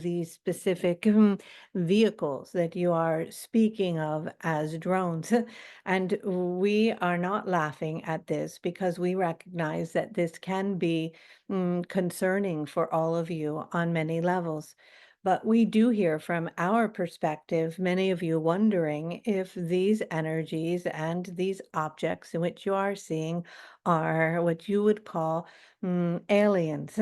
these specific vehicles that you are speaking of as drones. And we are not laughing at this because we recognize that this can be concerning for all of you on many levels. But we do hear from our perspective, many of you wondering if these energies and these objects in which you are seeing are what you would call aliens.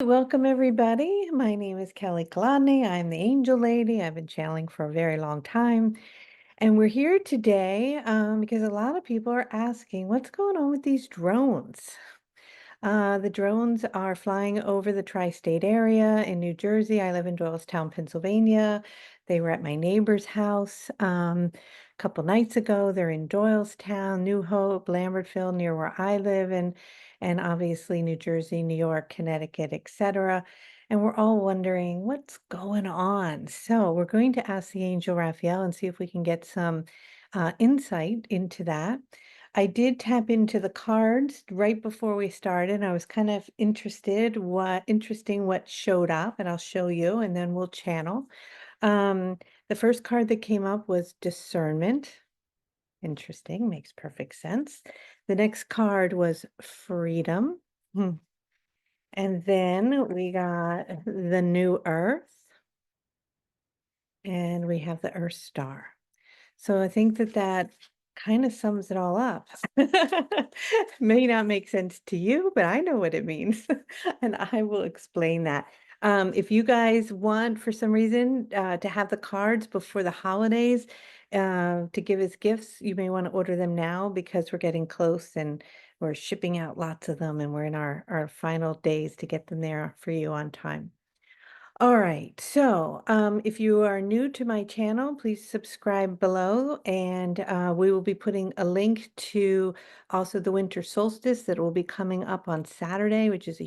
Welcome, everybody. My name is Kelly Kolodney. I'm the Angel Lady. I've been channeling for a very long time. And we're here today because a lot of people are asking, what's going on with these drones? The drones are flying over the tri-state area in New Jersey. I live in Doylestown, Pennsylvania. They were at my neighbor's house a couple nights ago. They're in Doylestown, New Hope, Lambertville, near where I live, and obviously New Jersey, New York, Connecticut, etc. And we're all wondering what's going on. So we're going to ask the Angel Raphael and see if we can get some insight into that. I did tap into the cards right before we started. I was kind of interesting what showed up, and I'll show you, and then we'll channel. The first card that came up was Discernment. Interesting, makes perfect sense. The next card was Freedom. And then we got the New Earth, and we have the Earth Star. So I think that kind of sums it all up. May not make sense to you, but I know what it means, and I will explain that. If you guys want, for some reason, to have the cards before the holidays, to give as gifts, you may want to order them now because we're getting close and we're shipping out lots of them, and we're in our final days to get them there for you on time. All right, so if you are new to my channel, please subscribe below, and we will be putting a link to also the winter solstice that will be coming up on Saturday, which is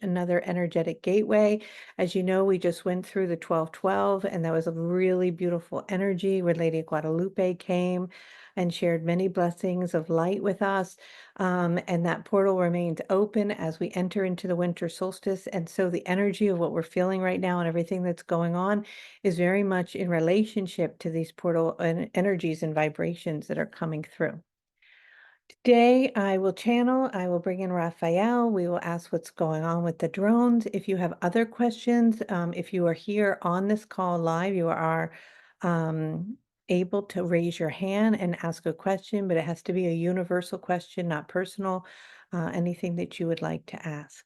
another energetic gateway. As you know, we just went through the 12/12, and that was a really beautiful energy where Lady Guadalupe came and shared many blessings of light with us. And that portal remains open as we enter into the winter solstice. And so the energy of what we're feeling right now and everything that's going on is very much in relationship to these portal energies and vibrations that are coming through. Today, I will bring in Raphael. We will ask what's going on with the drones. If you have other questions, if you are here on this call live, you are able to raise your hand and ask a question, but it has to be a universal question, not personal, anything that you would like to ask.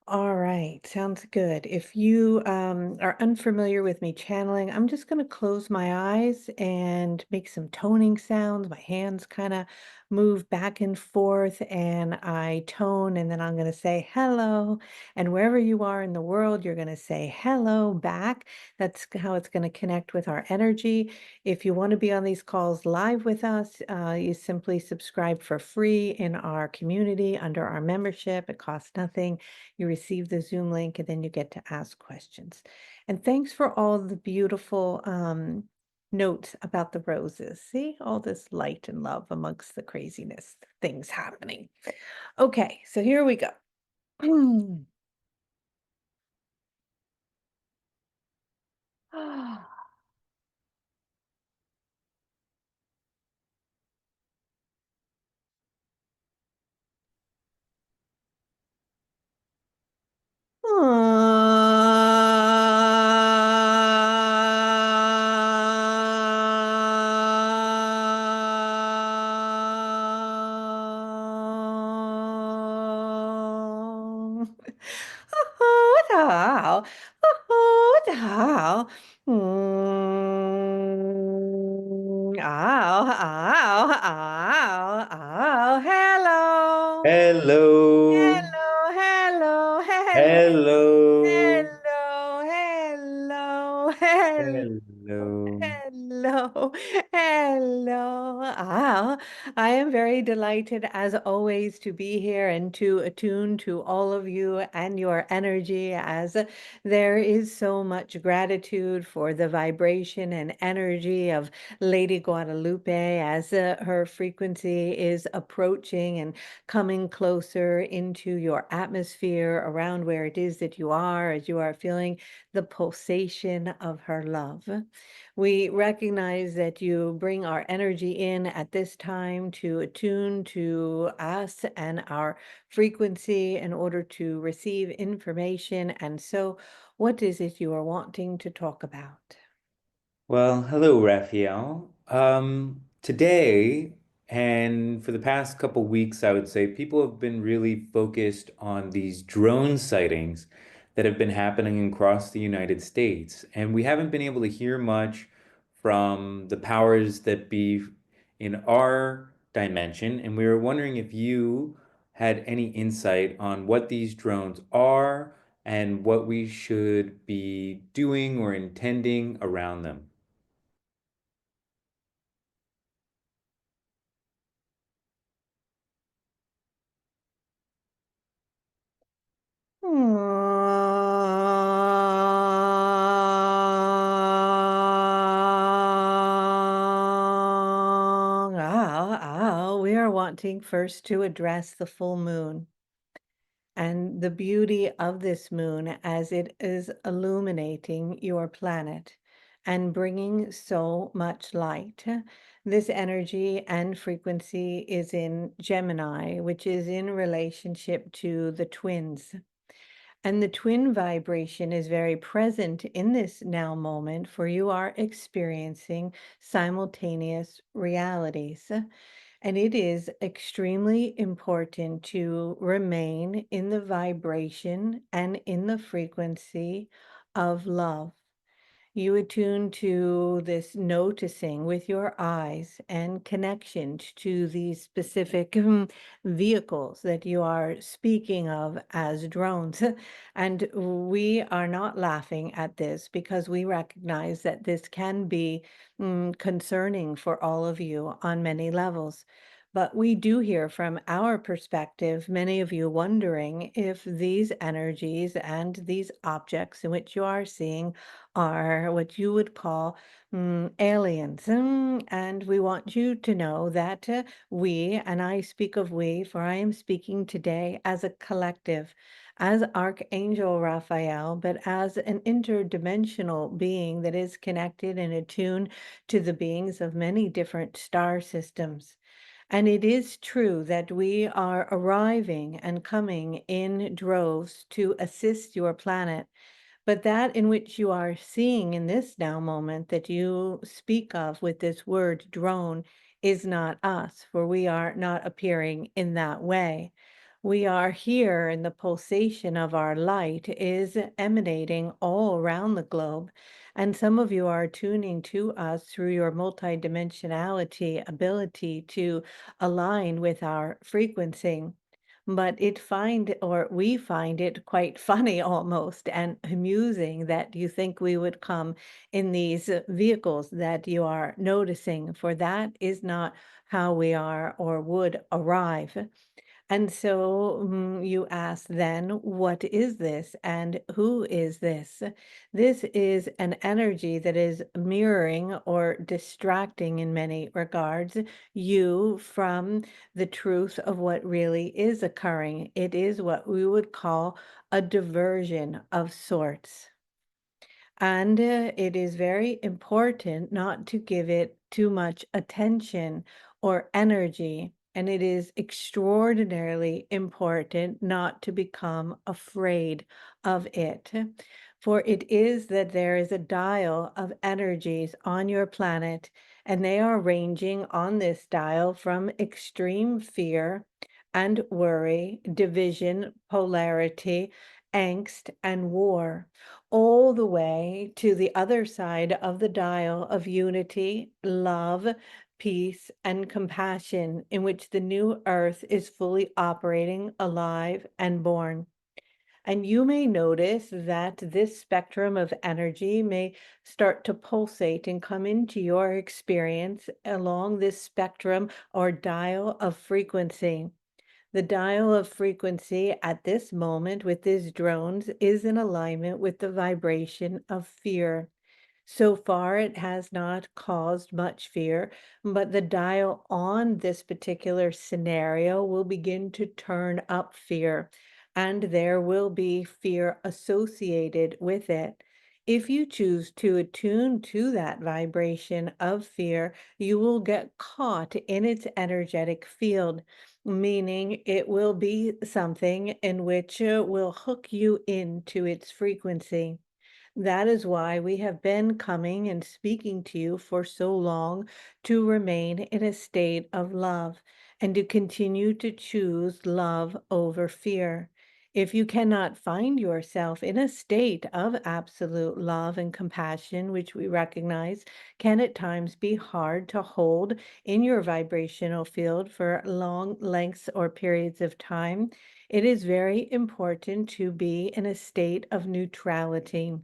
All right, sounds good. If you are unfamiliar with me channeling, I'm just going to close my eyes and make some toning sounds. My hands kind of move back and forth, and I tone, and then I'm going to say hello. And wherever you are in the world, you're going to say hello back. That's how it's going to connect with our energy. If you want to be on these calls live with us, you simply subscribe for free in our community under our membership. It costs nothing. You receive the Zoom link, and then you get to ask questions. And thanks for all the beautiful notes about the roses. See, all this light and love amongst the craziness things happening. Okay, so here we go. Wow. Wow. Ow, ow, ow, ow. Hello. Hello, Hello, hello, hello, hello, hello, hello, hello. hello. Hello, hello. Ah, I am very delighted, as always, to be here and to attune to all of you and your energy, as there is so much gratitude for the vibration and energy of Lady Guadalupe as her frequency is approaching and coming closer into your atmosphere around where it is that you are, as you are feeling the pulsation of her love. We recognize that you bring our energy in at this time to attune to us and our frequency in order to receive information. And so, what is it you are wanting to talk about? Well, hello, Raphael. Today and for the past couple weeks, I would say people have been really focused on these drone sightings that have been happening across the United States. And we haven't been able to hear much from the powers that be in our dimension. And we were wondering if you had any insight on what these drones are and what we should be doing or intending around them. We are wanting first to address the full moon and the beauty of this moon as it is illuminating your planet and bringing so much light. This energy and frequency is in Gemini, which is in relationship to the twins. And the twin vibration is very present in this now moment, for you are experiencing simultaneous realities. And it is extremely important to remain in the vibration and in the frequency of love. You attune to this noticing with your eyes and connection to these specific vehicles that you are speaking of as drones. And we are not laughing at this because we recognize that this can be concerning for all of you on many levels. But we do hear from our perspective, many of you wondering if these energies and these objects in which you are seeing are what you would call aliens. And we want you to know that we, and I speak of we, for I am speaking today as a collective, as Archangel Raphael, but as an interdimensional being that is connected and attuned to the beings of many different star systems. And it is true that we are arriving and coming in droves to assist your planet, but that in which you are seeing in this now moment that you speak of with this word drone is not us, for we are not appearing in that way. We are here, and the pulsation of our light is emanating all around the globe. And some of you are tuning to us through your multidimensionality ability to align with our frequency. But we find it quite funny almost and amusing that you think we would come in these vehicles that you are noticing, for that is not how we are or would arrive. And so you ask then, what is this and who is this? This is an energy that is mirroring or distracting in many regards you from the truth of what really is occurring. It is what we would call a diversion of sorts. And it is very important not to give it too much attention or energy. And it is extraordinarily important not to become afraid of it. For it is that there is a dial of energies on your planet, and they are ranging on this dial from extreme fear and worry, division, polarity, angst, and war, all the way to the other side of the dial of unity, love, peace, and compassion, in which the new earth is fully operating, alive, and born. And you may notice that this spectrum of energy may start to pulsate and come into your experience along this spectrum or dial of frequency. The dial of frequency at this moment with these drones is in alignment with the vibration of fear. So far, it has not caused much fear, but the dial on this particular scenario will begin to turn up fear, and there will be fear associated with it. If you choose to attune to that vibration of fear, you will get caught in its energetic field, meaning it will be something in which will hook you into its frequency. That is why we have been coming and speaking to you for so long to remain in a state of love and to continue to choose love over fear. If you cannot find yourself in a state of absolute love and compassion, which we recognize can at times be hard to hold in your vibrational field for long lengths or periods of time, it is very important to be in a state of neutrality,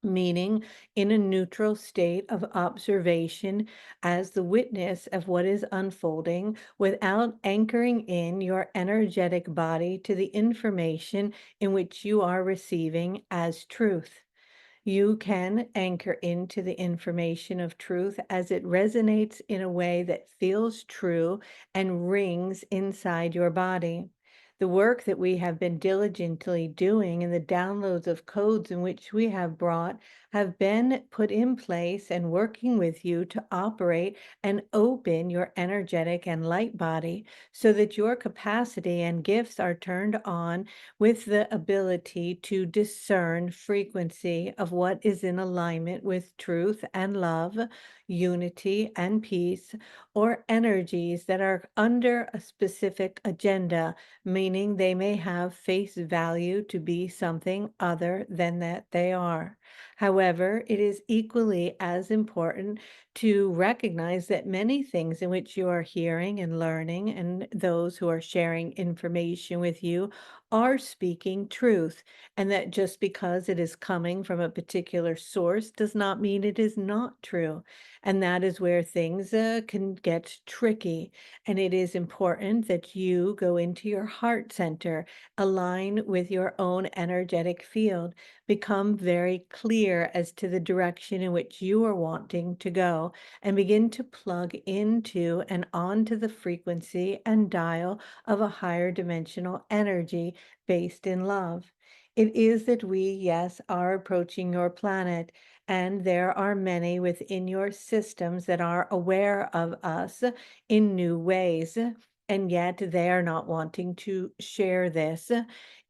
meaning in a neutral state of observation as the witness of what is unfolding without anchoring in your energetic body to the information in which you are receiving as truth. You can anchor into the information of truth as it resonates in a way that feels true and rings inside your body. The work that we have been diligently doing and the downloads of codes in which we have brought have been put in place and working with you to operate and open your energetic and light body so that your capacity and gifts are turned on with the ability to discern frequency of what is in alignment with truth and love, unity and peace, or energies that are under a specific agenda, meaning they may have face value to be something other than that they are. However, it is equally as important to recognize that many things in which you are hearing and learning, and those who are sharing information with you, are speaking truth, and that just because it is coming from a particular source does not mean it is not true. And that is where things can get tricky. And it is important that you go into your heart center, align with your own energetic field, become very clear as to the direction in which you are wanting to go, and begin to plug into and onto the frequency and dial of a higher dimensional energy based in love. It is that we, yes, are approaching your planet, and there are many within your systems that are aware of us in new ways, and yet they are not wanting to share this.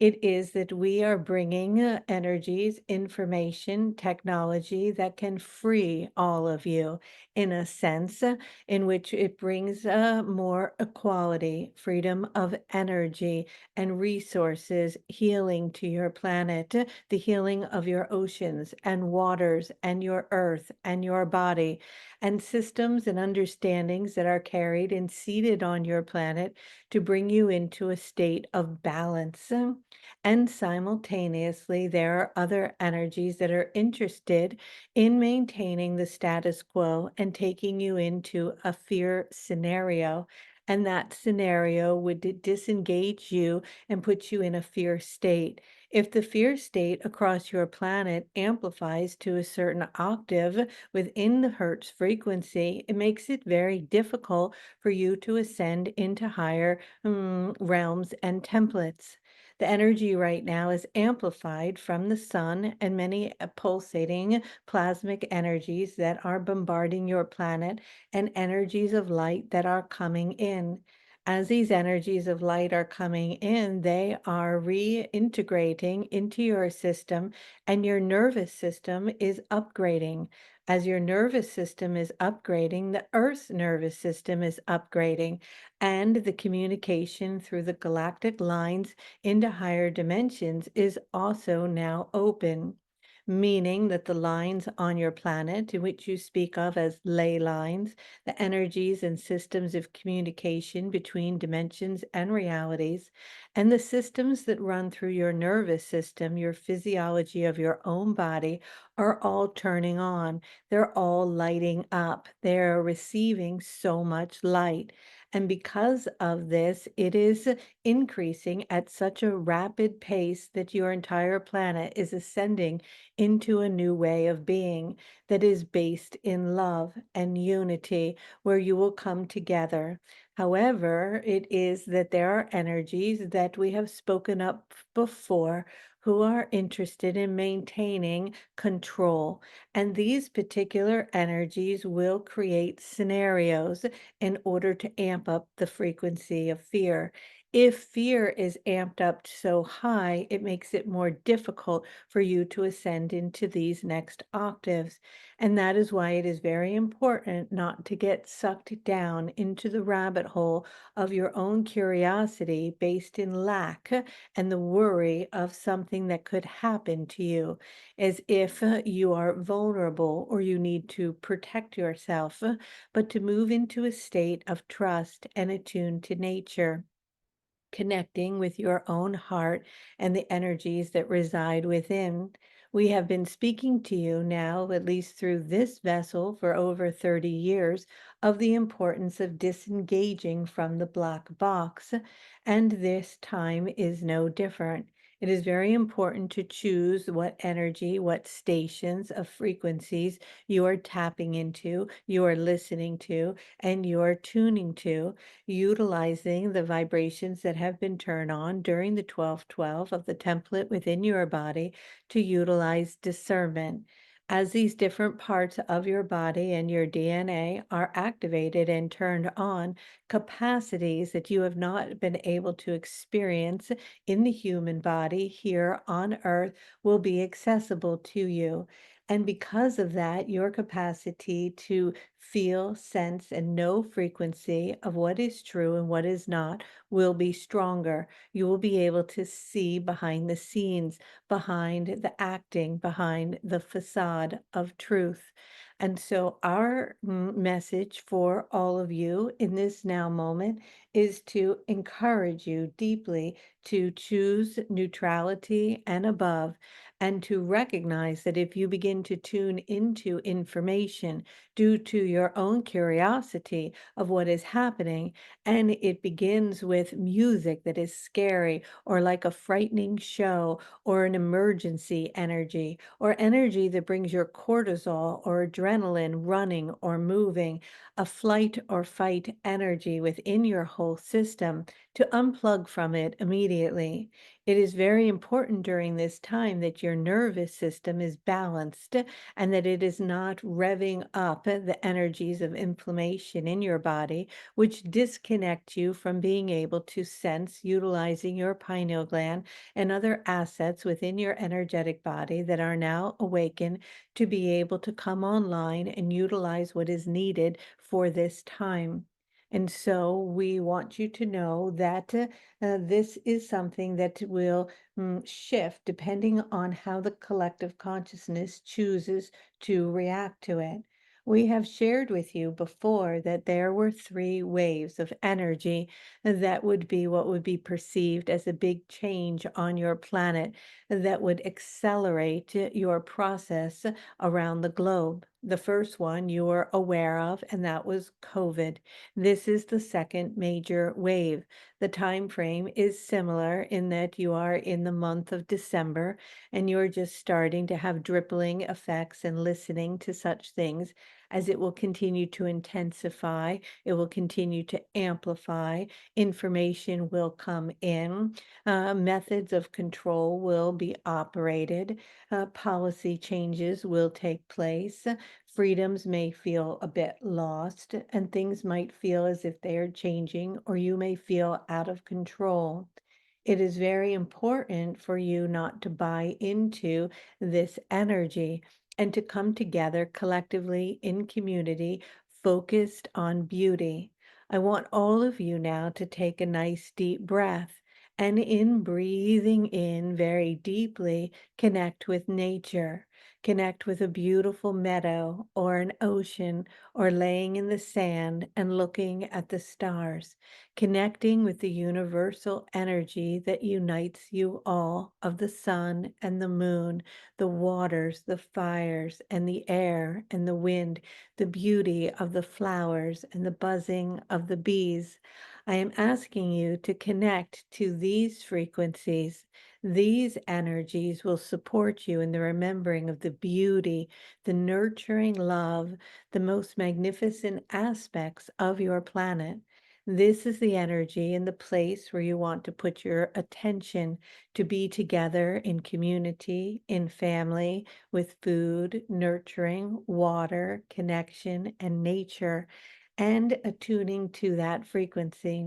It is that we are bringing energies, information, technology that can free all of you in a sense in which it brings more equality, freedom of energy and resources, healing to your planet, the healing of your oceans and waters and your earth and your body, and systems and understandings that are carried and seated on your planet to bring you into a state of balance. And simultaneously, there are other energies that are interested in maintaining the status quo and taking you into a fear scenario. And that scenario would disengage you and put you in a fear state. If the fear state across your planet amplifies to a certain octave within the Hertz frequency, it makes it very difficult for you to ascend into higher realms and templates. The energy right now is amplified from the sun and many pulsating plasmic energies that are bombarding your planet and energies of light that are coming in. As these energies of light are coming in, they are reintegrating into your system, and your nervous system is upgrading. As your nervous system is upgrading, the Earth's nervous system is upgrading, and the communication through the galactic lines into higher dimensions is also now open. meaning that the lines on your planet, in which you speak of as ley lines, the energies and systems of communication between dimensions and realities, and the systems that run through your nervous system, your physiology of your own body, are all turning on. They're all lighting up. They're receiving so much light. And because of this, it is increasing at such a rapid pace that your entire planet is ascending into a new way of being that is based in love and unity, where you will come together. However, it is that there are energies that we have spoken up before who are interested in maintaining control. And these particular energies will create scenarios in order to amp up the frequency of fear. If fear is amped up so high, it makes it more difficult for you to ascend into these next octaves. And that is why it is very important not to get sucked down into the rabbit hole of your own curiosity based in lack and the worry of something that could happen to you, as if you are vulnerable or you need to protect yourself, but to move into a state of trust and attuned to nature, connecting with your own heart and the energies that reside within. We have been speaking to you now, at least through this vessel, for over 30 years, of the importance of disengaging from the black box, and this time is no different. It is very important to choose what energy, what stations of frequencies you are tapping into, you are listening to, and you are tuning to, utilizing the vibrations that have been turned on during the 1212 of the template within your body to utilize discernment. As these different parts of your body and your DNA are activated and turned on, capacities that you have not been able to experience in the human body here on earth will be accessible to you. And because of that, your capacity to feel, sense, and know frequency of what is true and what is not will be stronger. You will be able to see behind the scenes, behind the acting, behind the facade of truth. And so, our message for all of you in this now moment is to encourage you deeply to choose neutrality and above, and to recognize that if you begin to tune into information due to your own curiosity of what is happening, and it begins with music that is scary or like a frightening show or an emergency energy or energy that brings your cortisol or adrenaline running or moving, a flight or fight energy within your whole system, to unplug from it immediately. It is very important during this time that your nervous system is balanced and that it is not revving up the energies of inflammation in your body, which disconnect you from being able to sense, utilizing your pineal gland and other assets within your energetic body that are now awakened to be able to come online and utilize what is needed for this time. And so we want you to know that this is something that will shift depending on how the collective consciousness chooses to react to it. We have shared with you before that there were three waves of energy that would be what would be perceived as a big change on your planet that would accelerate your process around the globe. The first one you were aware of, and that was COVID. This is the second major wave. The time frame is similar in that you are in the month of December and you're just starting to have drippling effects and listening to such things. As it will continue to intensify, it will continue to amplify, information will come in, methods of control will be operated, policy changes will take place, freedoms may feel a bit lost, and things might feel as if they are changing, or you may feel out of control. It is very important for you not to buy into this energy and to come together collectively in community focused on beauty. I want all of you now to take a nice deep breath, and in breathing in very deeply, connect with nature. Connect with a beautiful meadow or an ocean, or laying in the sand and looking at the stars, connecting with the universal energy that unites you all of the sun and the moon, the waters, the fires, and the air and the wind, the beauty of the flowers and the buzzing of the bees. I am asking you to connect to these frequencies. These energies will support you in the remembering of the beauty, the nurturing love, the most magnificent aspects of your planet. This is the energy and the place where you want to put your attention to be together in community, in family, with food, nurturing, water, connection, and nature, and attuning to that frequency.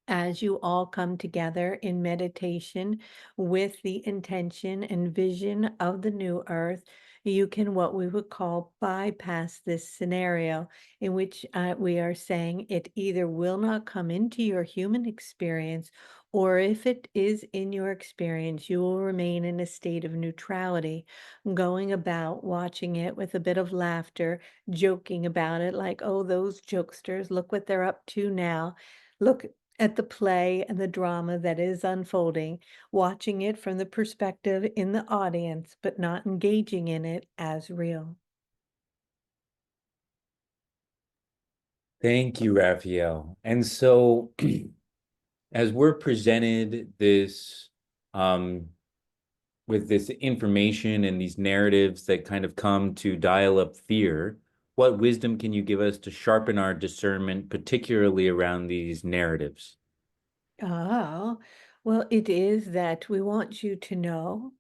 As you all come together in meditation with the intention and vision of the new earth, you can what we would call bypass this scenario in which we are saying it either will not come into your human experience, or if it is in your experience, you will remain in a state of neutrality, going about watching it with a bit of laughter, joking about it like, oh, those jokesters, look what they're up to now. Look at the play and the drama that is unfolding, watching it from the perspective in the audience, but not engaging in it as real. Thank you, Raphael. And so, as we're presented this, um, with this information and these narratives that kind of come to dial up fear, what wisdom can you give us to sharpen our discernment, particularly around these narratives? Oh, well, it is that we want you to know,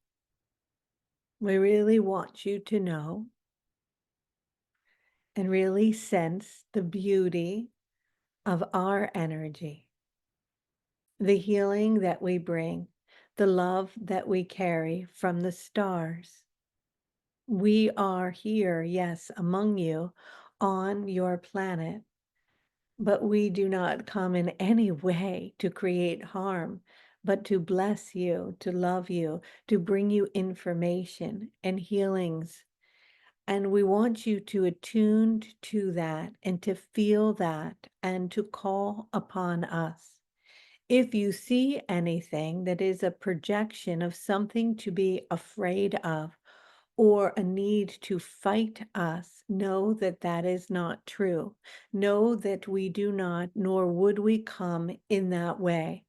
we really want you to know and really sense the beauty of our energy, the healing that we bring, the love that we carry from the stars. We are here, yes, among you on your planet, but we do not come in any way to create harm, but to bless you, to love you, to bring you information and healings. And we want you to attune to that and to feel that and to call upon us. If you see anything that is a projection of something to be afraid of, or a need to fight us, know that that is not true. Know that we do not, nor would we come in that way.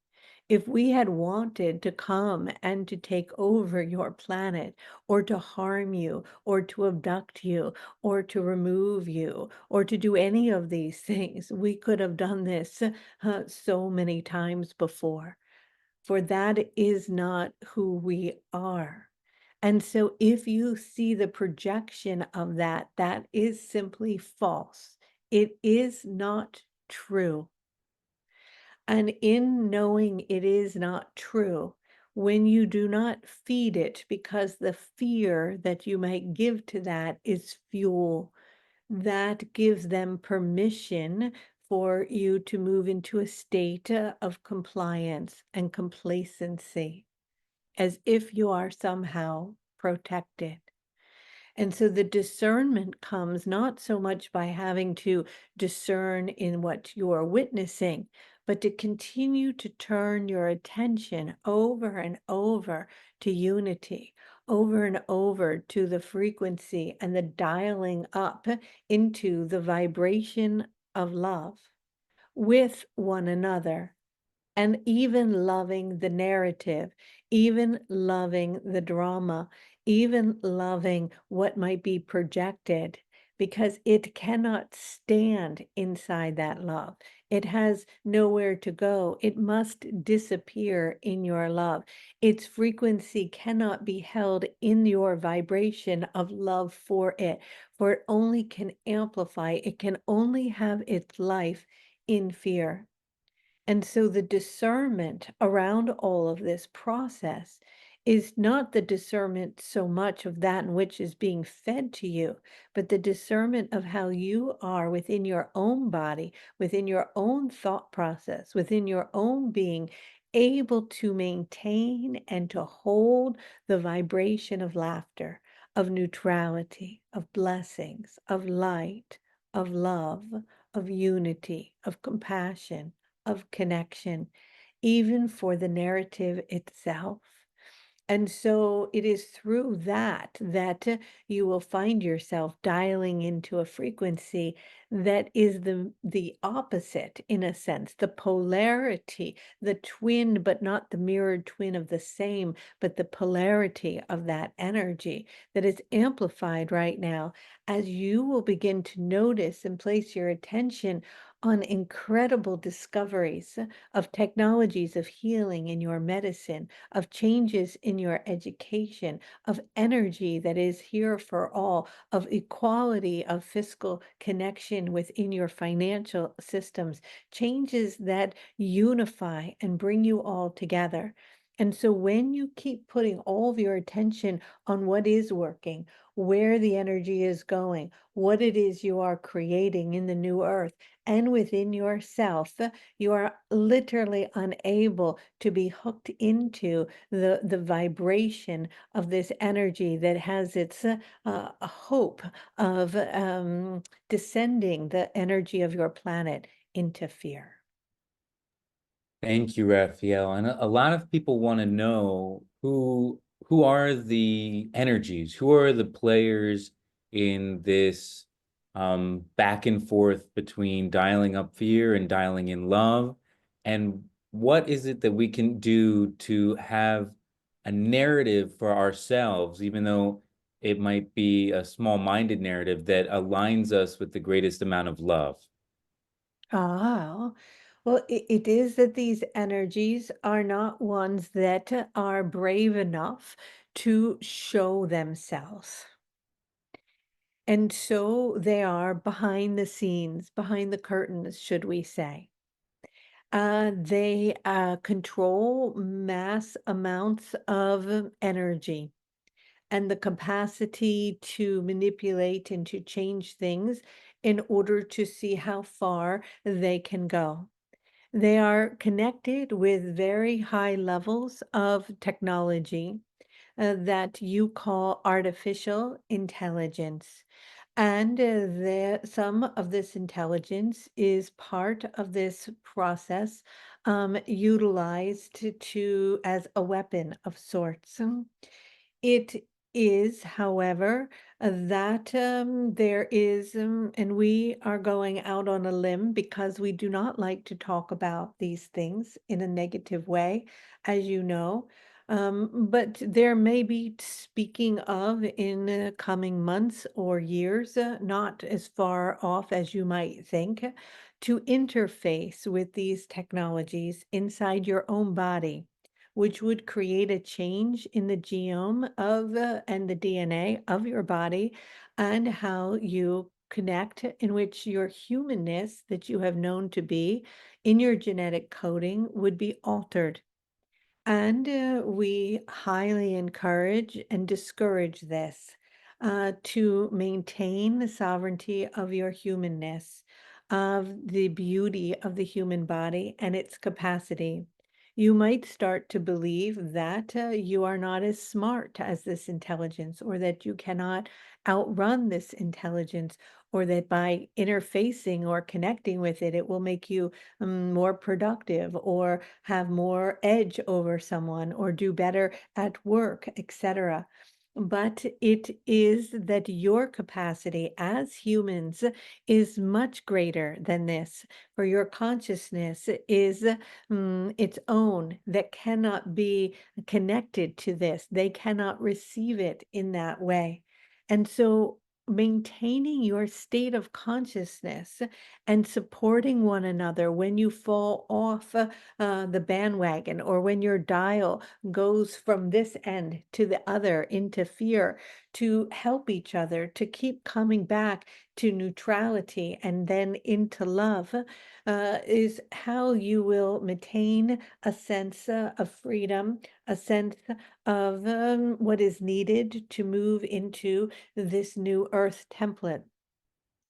If we had wanted to come and to take over your planet, or to harm you, or to abduct you, or to remove you, or to do any of these things, we could have done this so many times before. For that is not who we are. And so if you see the projection of that, that is simply false. It is not true. And in knowing it is not true, when you do not feed it, because the fear that you might give to that is fuel, that gives them permission for you to move into a state of compliance and complacency, as if you are somehow protected. And so the discernment comes not so much by having to discern in what you're witnessing, but to continue to turn your attention over and over to unity, over and over to the frequency and the dialing up into the vibration of love with one another, and even loving the narrative, even loving the drama, even loving what might be projected, because it cannot stand inside that love. It has nowhere to go. It must disappear in your love. Its frequency cannot be held in your vibration of love for it only can amplify, it can only have its life in fear. And so the discernment around all of this process is not the discernment so much of that in which is being fed to you, but the discernment of how you are within your own body, within your own thought process, within your own being, able to maintain and to hold the vibration of laughter, of neutrality, of blessings, of light, of love, of unity, of compassion, of connection, even for the narrative itself. And so it is through that you will find yourself dialing into a frequency that is the opposite in a sense, the polarity, the twin, but not the mirrored twin of the same, but the polarity of that energy that is amplified right now as you will begin to notice and place your attention on incredible discoveries of technologies of healing in your medicine, of changes in your education, of energy that is here for all, of equality of fiscal connection within your financial systems, changes that unify and bring you all together. And so when you keep putting all of your attention on what is working, where the energy is going, what it is you are creating in the new earth and within yourself, you are literally unable to be hooked into the vibration of this energy that has its a hope of descending the energy of your planet into fear. Thank you, Raphael. And a lot of people want to know who are the energies, who are the players in this back and forth between dialing up fear and dialing in love, and what is it that we can do to have a narrative for ourselves, even though it might be a small-minded narrative that aligns us with the greatest amount of love. Ah, well, it is that these energies are not ones that are brave enough to show themselves. And so they are behind the scenes, behind the curtains, should we say. They control mass amounts of energy and the capacity to manipulate and to change things in order to see how far they can go. They are connected with very high levels of technology that you call artificial intelligence. And some of this intelligence is part of this process utilized as a weapon of sorts. It is, however, that there is, and we are going out on a limb because we do not like to talk about these things in a negative way, as you know. But there may be, speaking of, in coming months or years, not as far off as you might think, to interface with these technologies inside your own body, which would create a change in the genome of and the DNA of your body and how you connect, in which your humanness that you have known to be in your genetic coding would be altered. And we highly encourage and discourage this to maintain the sovereignty of your humanness, of the beauty of the human body and its capacity. You might start to believe that you are not as smart as this intelligence, or that you cannot outrun this intelligence, or that by interfacing or connecting with it, it will make you more productive or have more edge over someone or do better at work, etc. But it is that your capacity as humans is much greater than this, for your consciousness is its own, that cannot be connected to this. They cannot receive it in that way. And so maintaining your state of consciousness and supporting one another when you fall off the bandwagon, or when your dial goes from this end to the other into fear, to help each other to keep coming back to neutrality and then into love, is how you will maintain a sense of freedom, a sense of what is needed to move into this new earth template.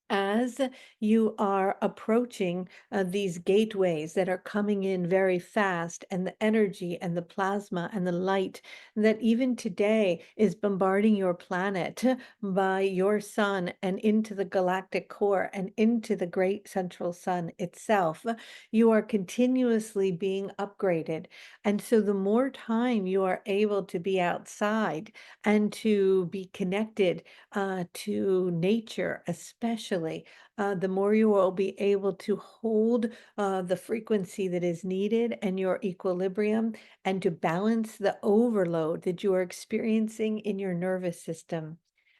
as you are approaching these gateways that are coming in very fast, and the energy and the plasma and the light that even today is bombarding your planet by your sun and into the galactic core and into the great central sun itself, you are continuously being upgraded. And so the more time you are able to be outside and to be connected to nature, especially, the more you will be able to hold the frequency that is needed and your equilibrium, and to balance the overload that you are experiencing in your nervous system.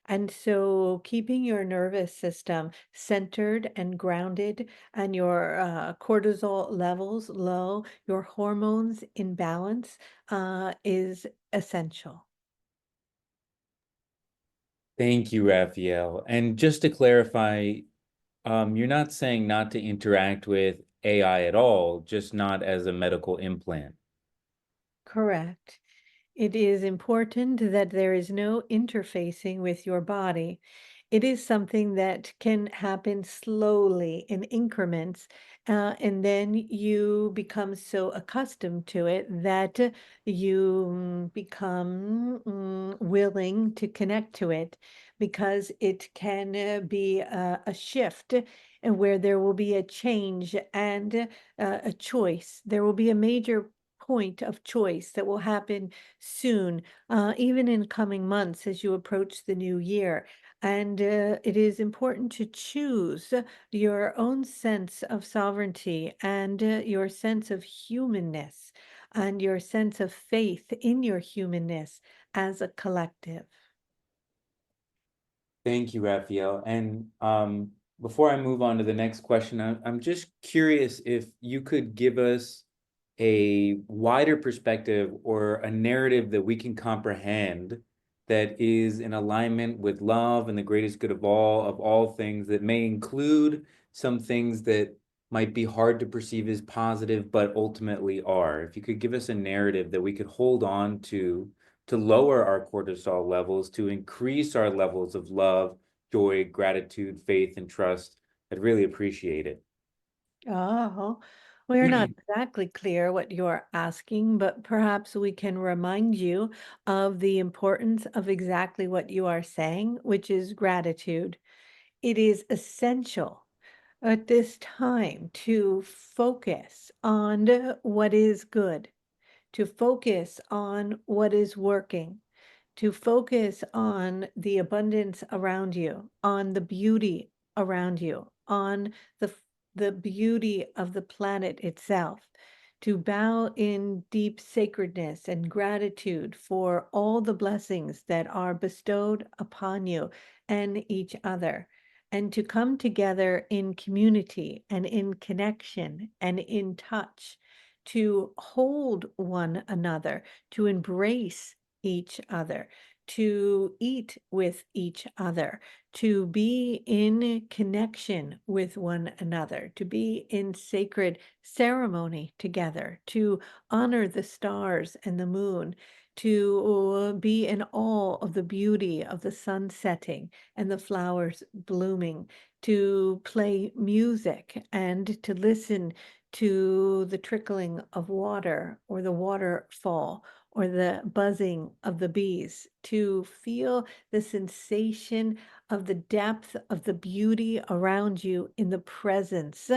And so, keeping your nervous system centered and grounded, and your cortisol levels low, your hormones in balance, is essential. Thank you, Raphael. And just to clarify, you're not saying not to interact with AI at all, just not as a medical implant. Correct. It is important that there is no interfacing with your body. It is something that can happen slowly in increments, and then you become so accustomed to it that you become willing to connect to it, because it can be a shift, and where there will be a change and a choice. There will be a major point of choice that will happen soon, even in coming months as you approach the new year. And it is important to choose your own sense of sovereignty, and your sense of humanness, and your sense of faith in your humanness as a collective. Thank you, Raphael. And before I move on to the next question, I'm just curious if you could give us a wider perspective or a narrative that we can comprehend that is in alignment with love and the greatest good of all things, that may include some things that might be hard to perceive as positive, but ultimately are. If you could give us a narrative that we could hold on to lower our cortisol levels, to increase our levels of love, joy, gratitude, faith, and trust, I'd really appreciate it. Oh, we're not exactly clear what you're asking, but perhaps we can remind you of the importance of exactly what you are saying, which is gratitude. It is essential at this time to focus on what is good, to focus on what is working, to focus on the abundance around you, on the beauty around you, on the beauty of the planet itself, to bow in deep sacredness and gratitude for all the blessings that are bestowed upon you and each other, and to come together in community and in connection and in touch, to hold one another, to embrace each other, to eat with each other, to be in connection with one another, to be in sacred ceremony together, to honor the stars and the moon, to be in awe of the beauty of the sun setting and the flowers blooming, to play music and to listen to the trickling of water or the waterfall or the buzzing of the bees, to feel the sensation of the depth of the beauty around you in the presence,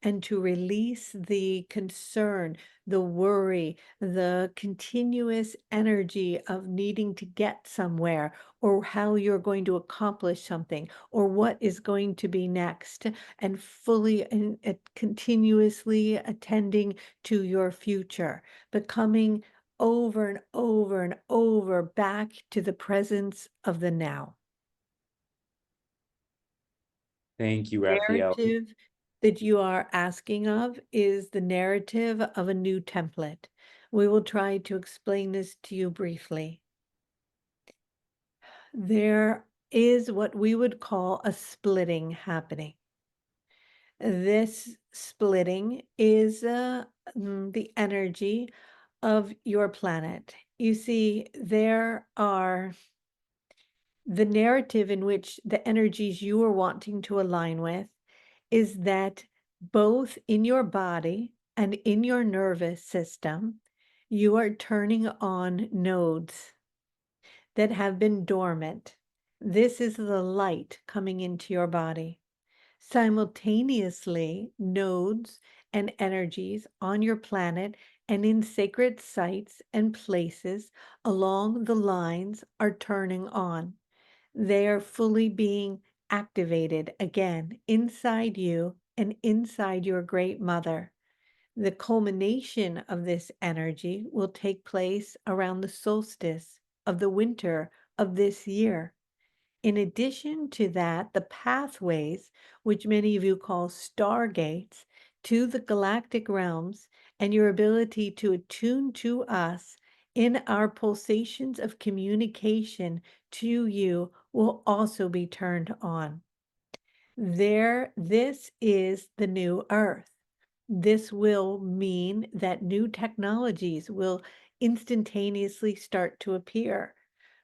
and to release the concern, the worry, the continuous energy of needing to get somewhere, or how you're going to accomplish something, or what is going to be next, and fully and continuously attending to your future, becoming over and over and over back to the presence of the now. Thank you, Raphael. Narrative that you are asking of is the narrative of a new template. We will try to explain this to you briefly. There is what we would call a splitting happening. This splitting is the energy of your planet. You see, there are The narrative in which the energies you are wanting to align with is that both in your body and in your nervous system, you are turning on nodes that have been dormant. This is the light coming into your body. Simultaneously, nodes and energies on your planet and in sacred sites and places along the lines are turning on. They are fully being activated again inside you and inside your great mother. The culmination of this energy will take place around the solstice of the winter of this year. In addition to that, the pathways, which many of you call stargates, to the galactic realms and your ability to attune to us in our pulsations of communication to you will also be turned on. This is the new earth. This will mean that new technologies will instantaneously start to appear.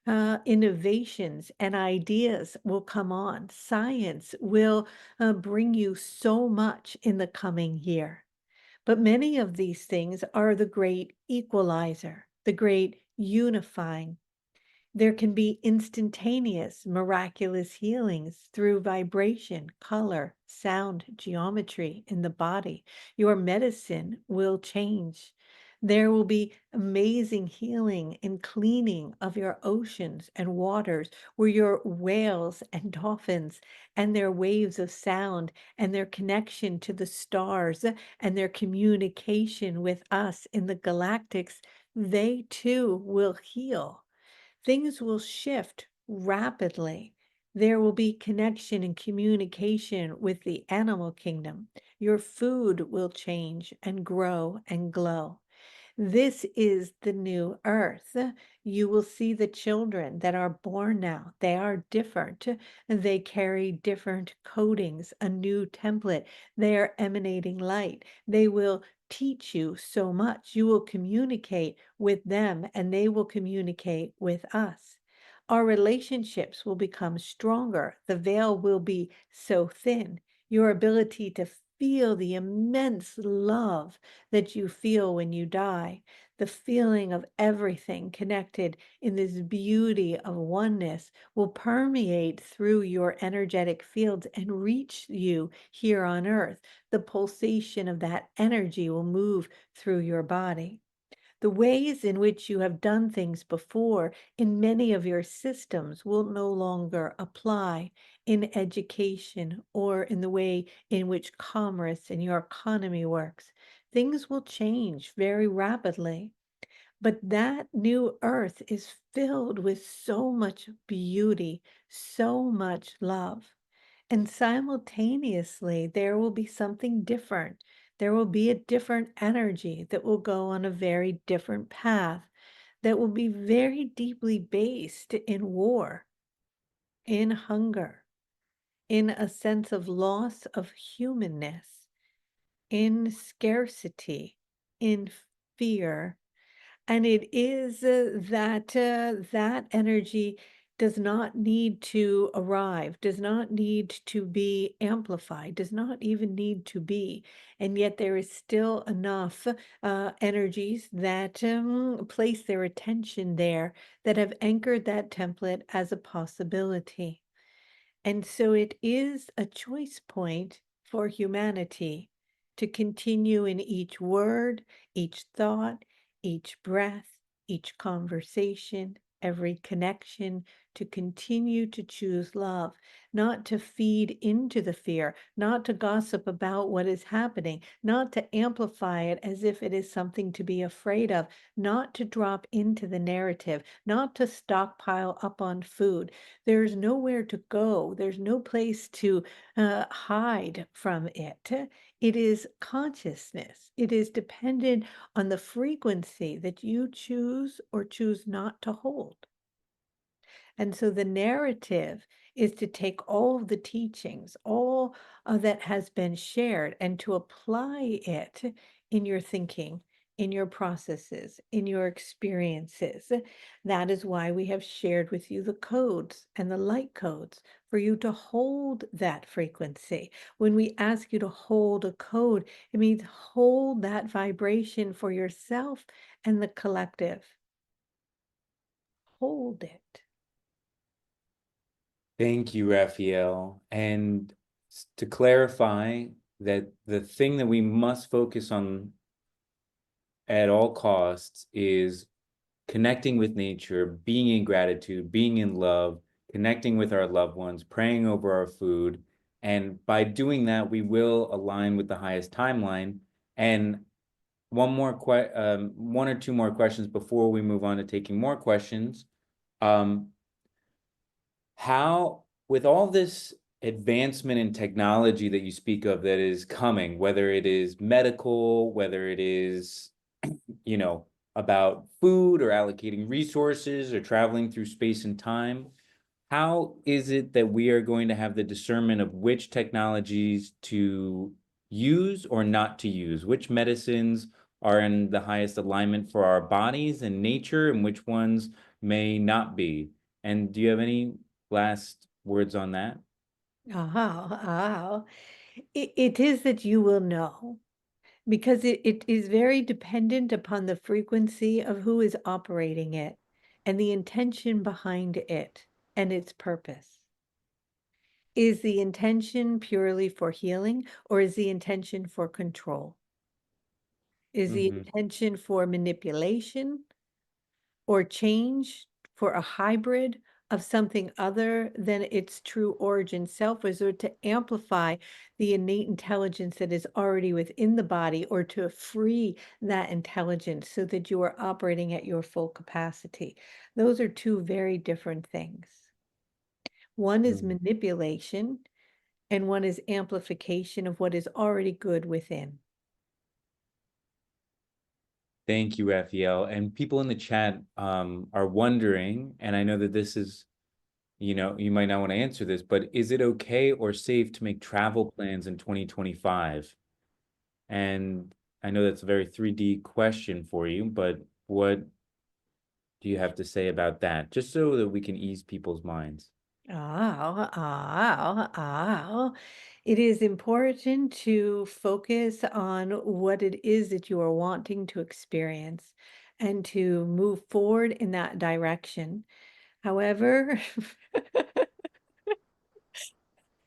Innovations and ideas will come on. Science will bring you so much in the coming year. But many of these things are the great equalizer, the great unifying. There can be instantaneous, miraculous healings through vibration, color, sound, geometry in the body. Your medicine will change. There will be amazing healing and cleaning of your oceans and waters, where your whales and dolphins and their waves of sound and their connection to the stars and their communication with us in the galactics, they too will heal. Things will shift rapidly. There will be connection and communication with the animal kingdom. Your food will change and grow and glow. This is the new earth. You will see the children that are born now. They are different. They carry different codings, a new template. They are emanating light. They will teach you so much. You will communicate with them and they will communicate with us. Our relationships will become stronger. The veil will be so thin. Your ability to feel the immense love that you feel when you die, the feeling of everything connected in this beauty of oneness will permeate through your energetic fields and reach you here on earth. The pulsation of that energy will move through your body. The ways in which you have done things before in many of your systems will no longer apply in education or in the way in which commerce and your economy works. Things will change very rapidly. But that new earth is filled with so much beauty, so much love. And simultaneously, there will be something different. There will be a different energy that will go on a very different path, that will be very deeply based in war, in hunger, in a sense of loss of humanness, in scarcity, in fear. And it is that energy does not need to arrive, does not need to be amplified, does not even need to be. And yet there is still enough energies that place their attention there, that have anchored that template as a possibility. And so it is a choice point for humanity to continue in each word, each thought, each breath, each conversation, every connection, to continue to choose love, not to feed into the fear, not to gossip about what is happening, not to amplify it as if it is something to be afraid of, not to drop into the narrative, not to stockpile up on food. There's nowhere to go. There's no place to hide from it. It is consciousness. It is dependent on the frequency that you choose or choose not to hold. And so the narrative is to take all of the teachings, all that has been shared, and to apply it in your thinking, in your processes, in your experiences. That is why we have shared with you the codes and the light codes for you to hold that frequency. When we ask you to hold a code, it means hold that vibration for yourself and the collective. Hold it. Thank you, Raphael. And to clarify that the thing that we must focus on at all costs is connecting with nature, being in gratitude, being in love, connecting with our loved ones, praying over our food. And by doing that, we will align with the highest timeline. And one or two more questions before we move on to taking more questions. Um, how, with all this advancement in technology that you speak of that is coming, whether it is medical, whether it is, you know, about food or allocating resources or traveling through space and time, how is it that we are going to have the discernment of which technologies to use or not to use? Which medicines are in the highest alignment for our bodies and nature, and which ones may not be? And do you have any last words on that? Oh, it is that you will know because it is very dependent upon the frequency of who is operating it and the intention behind it and its purpose. Is the intention purely for healing or is the intention for control? Is the Mm-hmm. intention for manipulation or change for a hybrid of something other than its true origin self? Is it to amplify the innate intelligence that is already within the body or to free that intelligence so that you are operating at your full capacity? Those are two very different things. One is manipulation and one is amplification of what is already good within. Thank you, Raphael. And people in the chat are wondering, and I know that this is, you might not want to answer this, but is it okay or safe to make travel plans in 2025? And I know that's a very 3D question for you, but what do you have to say about that? Just so that we can ease people's minds. It is important to focus on what it is that you are wanting to experience and to move forward in that direction. However,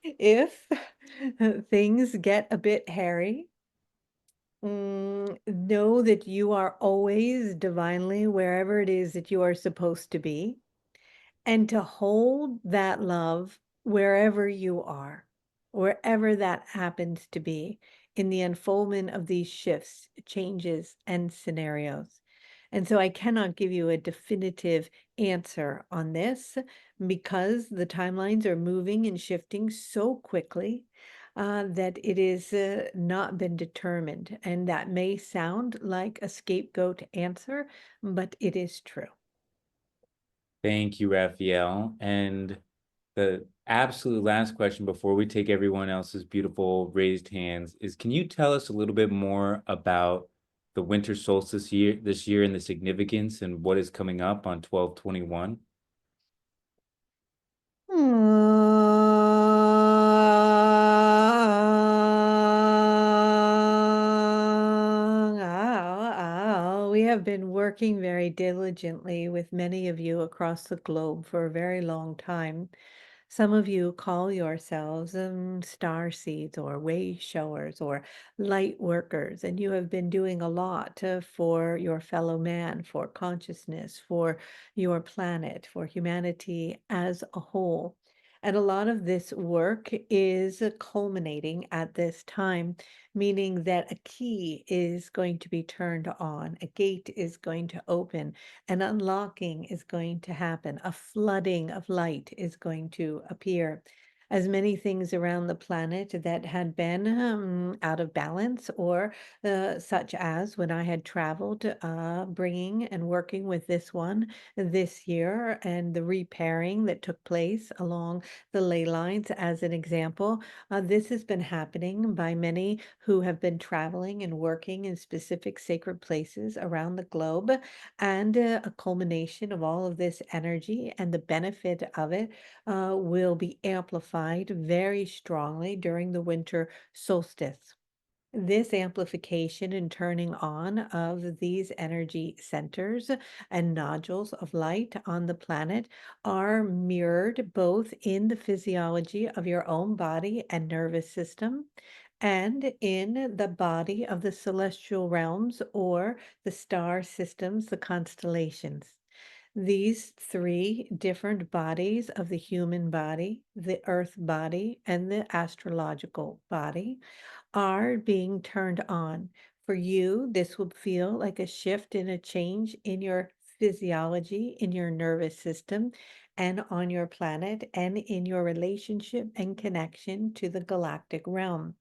if things get a bit hairy, know that you are always divinely wherever it is that you are supposed to be, and to hold that love wherever you are, wherever that happens to be in the unfoldment of these shifts, changes, and scenarios. And so I cannot give you a definitive answer on this because the timelines are moving and shifting so quickly that it is not been determined. And that may sound like a scapegoat answer, but it is true. Thank you, Raphael. And the absolute last question before we take everyone else's beautiful raised hands is, can you tell us a little bit more about the winter solstice this year and the significance and what is coming up on 12/21? We have been working very diligently with many of you across the globe for a very long time. Some of you call yourselves star seeds or way showers or light workers, and you have been doing a lot for your fellow man, for consciousness, for your planet, for humanity as a whole. And a lot of this work is culminating at this time, meaning that a key is going to be turned on, a gate is going to open, an unlocking is going to happen, a flooding of light is going to appear. as many things around the planet that had been out of balance, or such as when I had traveled, bringing and working with this one this year, and the repairing that took place along the ley lines, as an example. This has been happening by many who have been traveling and working in specific sacred places around the globe, and a culmination of all of this energy and the benefit of it will be amplified very strongly during the winter solstice. This amplification and turning on of these energy centers and nodules of light on the planet are mirrored both in the physiology of your own body and nervous system, and in the body of the celestial realms or the star systems, the constellations. These three different bodies of the human body, the earth body, and the astrological body are being turned on. For you, this will feel like a shift and a change in your physiology, in your nervous system, and on your planet, and in your relationship and connection to the galactic realm.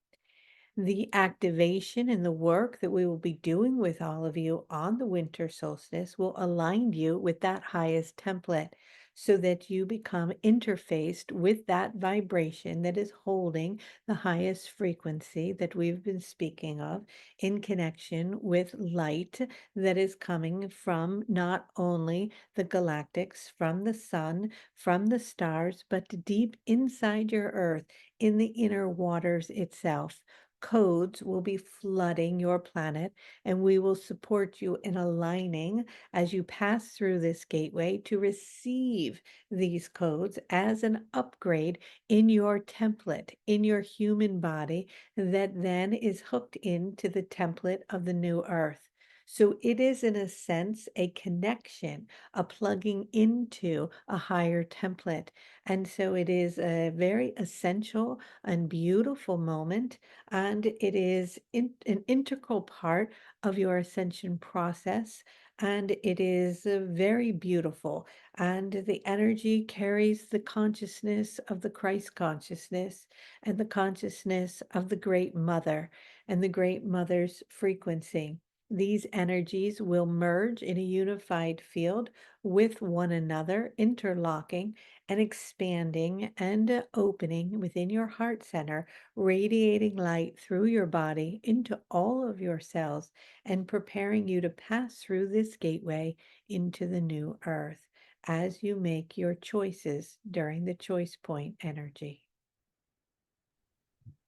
The activation and the work that we will be doing with all of you on the winter solstice will align you with that highest template, so that you become interfaced with that vibration that is holding the highest frequency that we've been speaking of, in connection with light that is coming from not only the galactics, from the sun, from the stars, but deep inside your earth, in the inner waters itself. Codes will be flooding your planet, and we will support you in aligning as you pass through this gateway to receive these codes as an upgrade in your template, in your human body, that then is hooked into the template of the new earth. So it is, in a sense, a connection, a plugging into a higher template. And so it is a very essential and beautiful moment, and it is an integral part of your ascension process. And it is very beautiful. And the energy carries the consciousness of the Christ consciousness, and the consciousness of the Great Mother, and the Great Mother's frequency. These energies will merge in a unified field with one another, interlocking and expanding and opening within your heart center, radiating light through your body into all of your cells, and preparing you to pass through this gateway into the new earth as you make your choices during the choice point energy.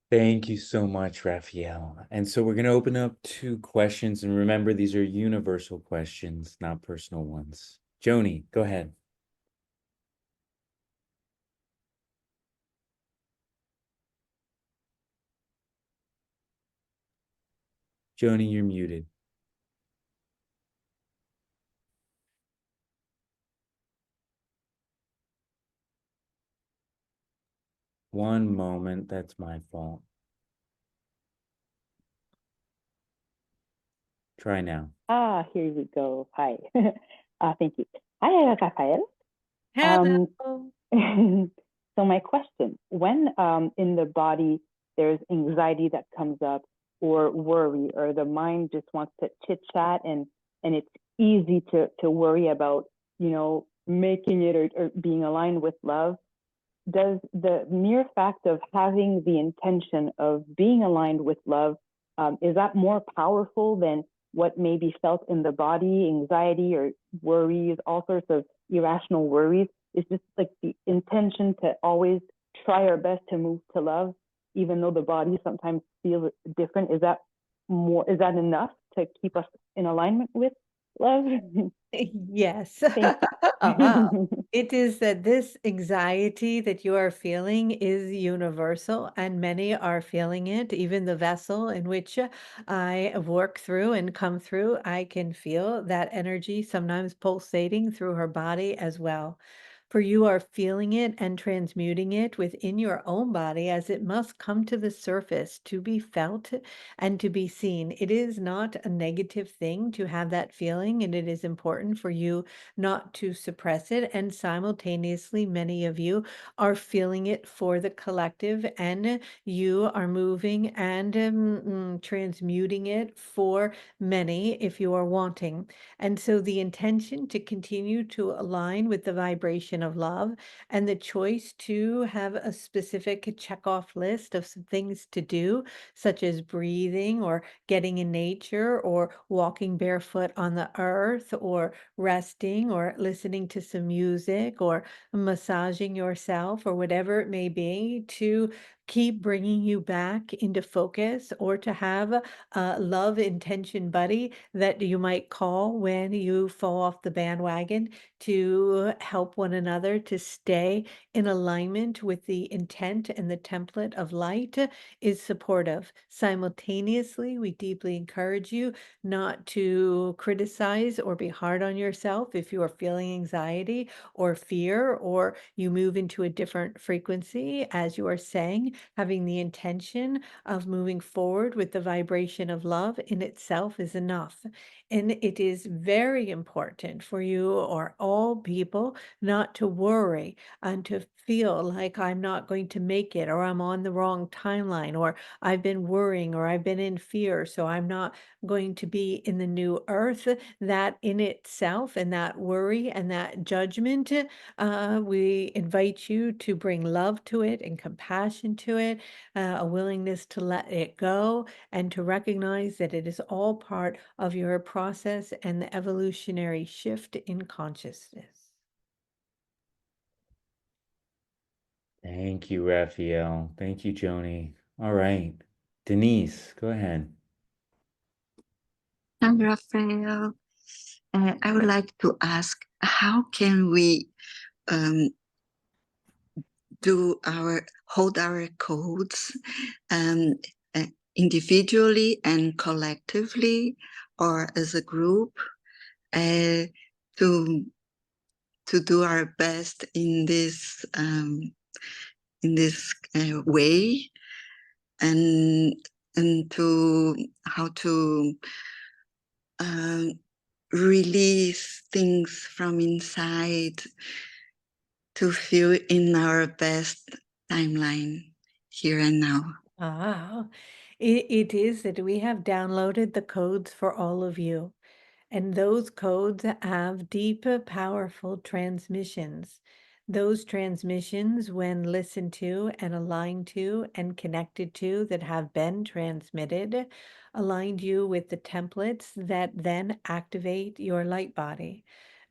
Thank you so much, Raphael. And so we're going to open up to questions. And remember, these are universal questions, not personal ones. Joni, go ahead. Joni, you're muted. One moment. That's my fault. Try now. Here we go. Hi. Thank you. Hi, Raphael. Um, Hello. so my question, when in the body there's anxiety that comes up, or worry, or the mind just wants to chit chat, and it's easy to worry about, making it, or being aligned with love, does the mere fact of having the intention of being aligned with love, is that more powerful than what may be felt in the body, anxiety or worries, all sorts of irrational worries? It's just like the intention to always try our best to move to love, even though the body sometimes feels different. Is that enough to keep us in alignment with love? Yes. Thank you. It is that this anxiety that you are feeling is universal, and many are feeling it. Even the vessel in which I work through and come through, I can feel that energy sometimes pulsating through her body as well. for you are feeling it and transmuting it within your own body as it must come to the surface to be felt and to be seen. It is not a negative thing to have that feeling, and it is important for you not to suppress it. And simultaneously, many of you are feeling it for the collective, and you are moving and transmuting it for many if you are wanting. And so the intention to continue to align with the vibration of love and the choice to have a specific check-off list of some things to do, such as breathing or getting in nature or walking barefoot on the earth or resting or listening to some music or massaging yourself or whatever it may be, to keep bringing you back into focus, or to have a love intention buddy that you might call when you fall off the bandwagon, to help one another to stay in alignment with the intent and the template of light, is supportive. Simultaneously, we deeply encourage you not to criticize or be hard on yourself if you are feeling anxiety or fear, or you move into a different frequency, as you are saying, having the intention of moving forward with the vibration of love in itself is enough. And it is very important for you or all people not to worry and to feel like I'm not going to make it, or I'm on the wrong timeline, or I've been worrying, or I've been in fear, so I'm not going to be in the new earth. That in itself, and that worry and that judgment, we invite you to bring love to it and compassion to it, a willingness to let it go and to recognize that it is all part of your process and the evolutionary shift in consciousness. Thank you, Raphael. Thank you, Joni. All right. Denise, go ahead. I'm Raphael. I would like to ask, how can we um, hold our codes um, uh, individually and collectively, or as a group, uh, to do our best in this way, and to how to um, release things from inside to feel in our best timeline here and now. Ah, it is that we have downloaded the codes for all of you. And those codes have deep, powerful transmissions. Those transmissions, when listened to and aligned to and connected to, that have been transmitted, aligned you with the templates that then activate your light body.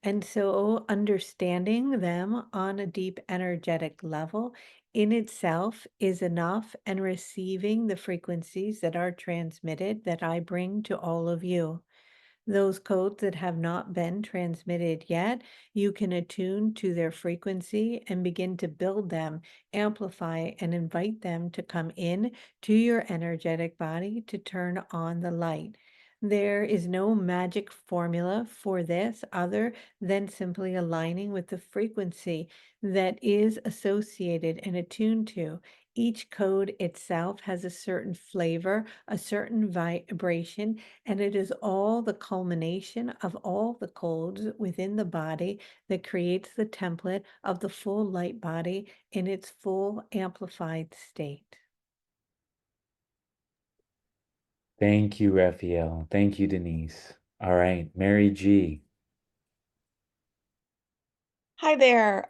And so understanding them on a deep energetic level in itself is enough, and receiving the frequencies that are transmitted that I bring to all of you. Those codes that have not been transmitted yet, you can attune to their frequency and begin to build them, amplify, and invite them to come in to your energetic body to turn on the light. There is no magic formula for this other than simply aligning with the frequency that is associated and attuned to. Each code itself has a certain flavor, a certain vibration, and it is all the culmination of all the codes within the body that creates the template of the full light body in its full amplified state. Thank you, Raphael. Thank you, Denise. All right, Mary G. Hi there.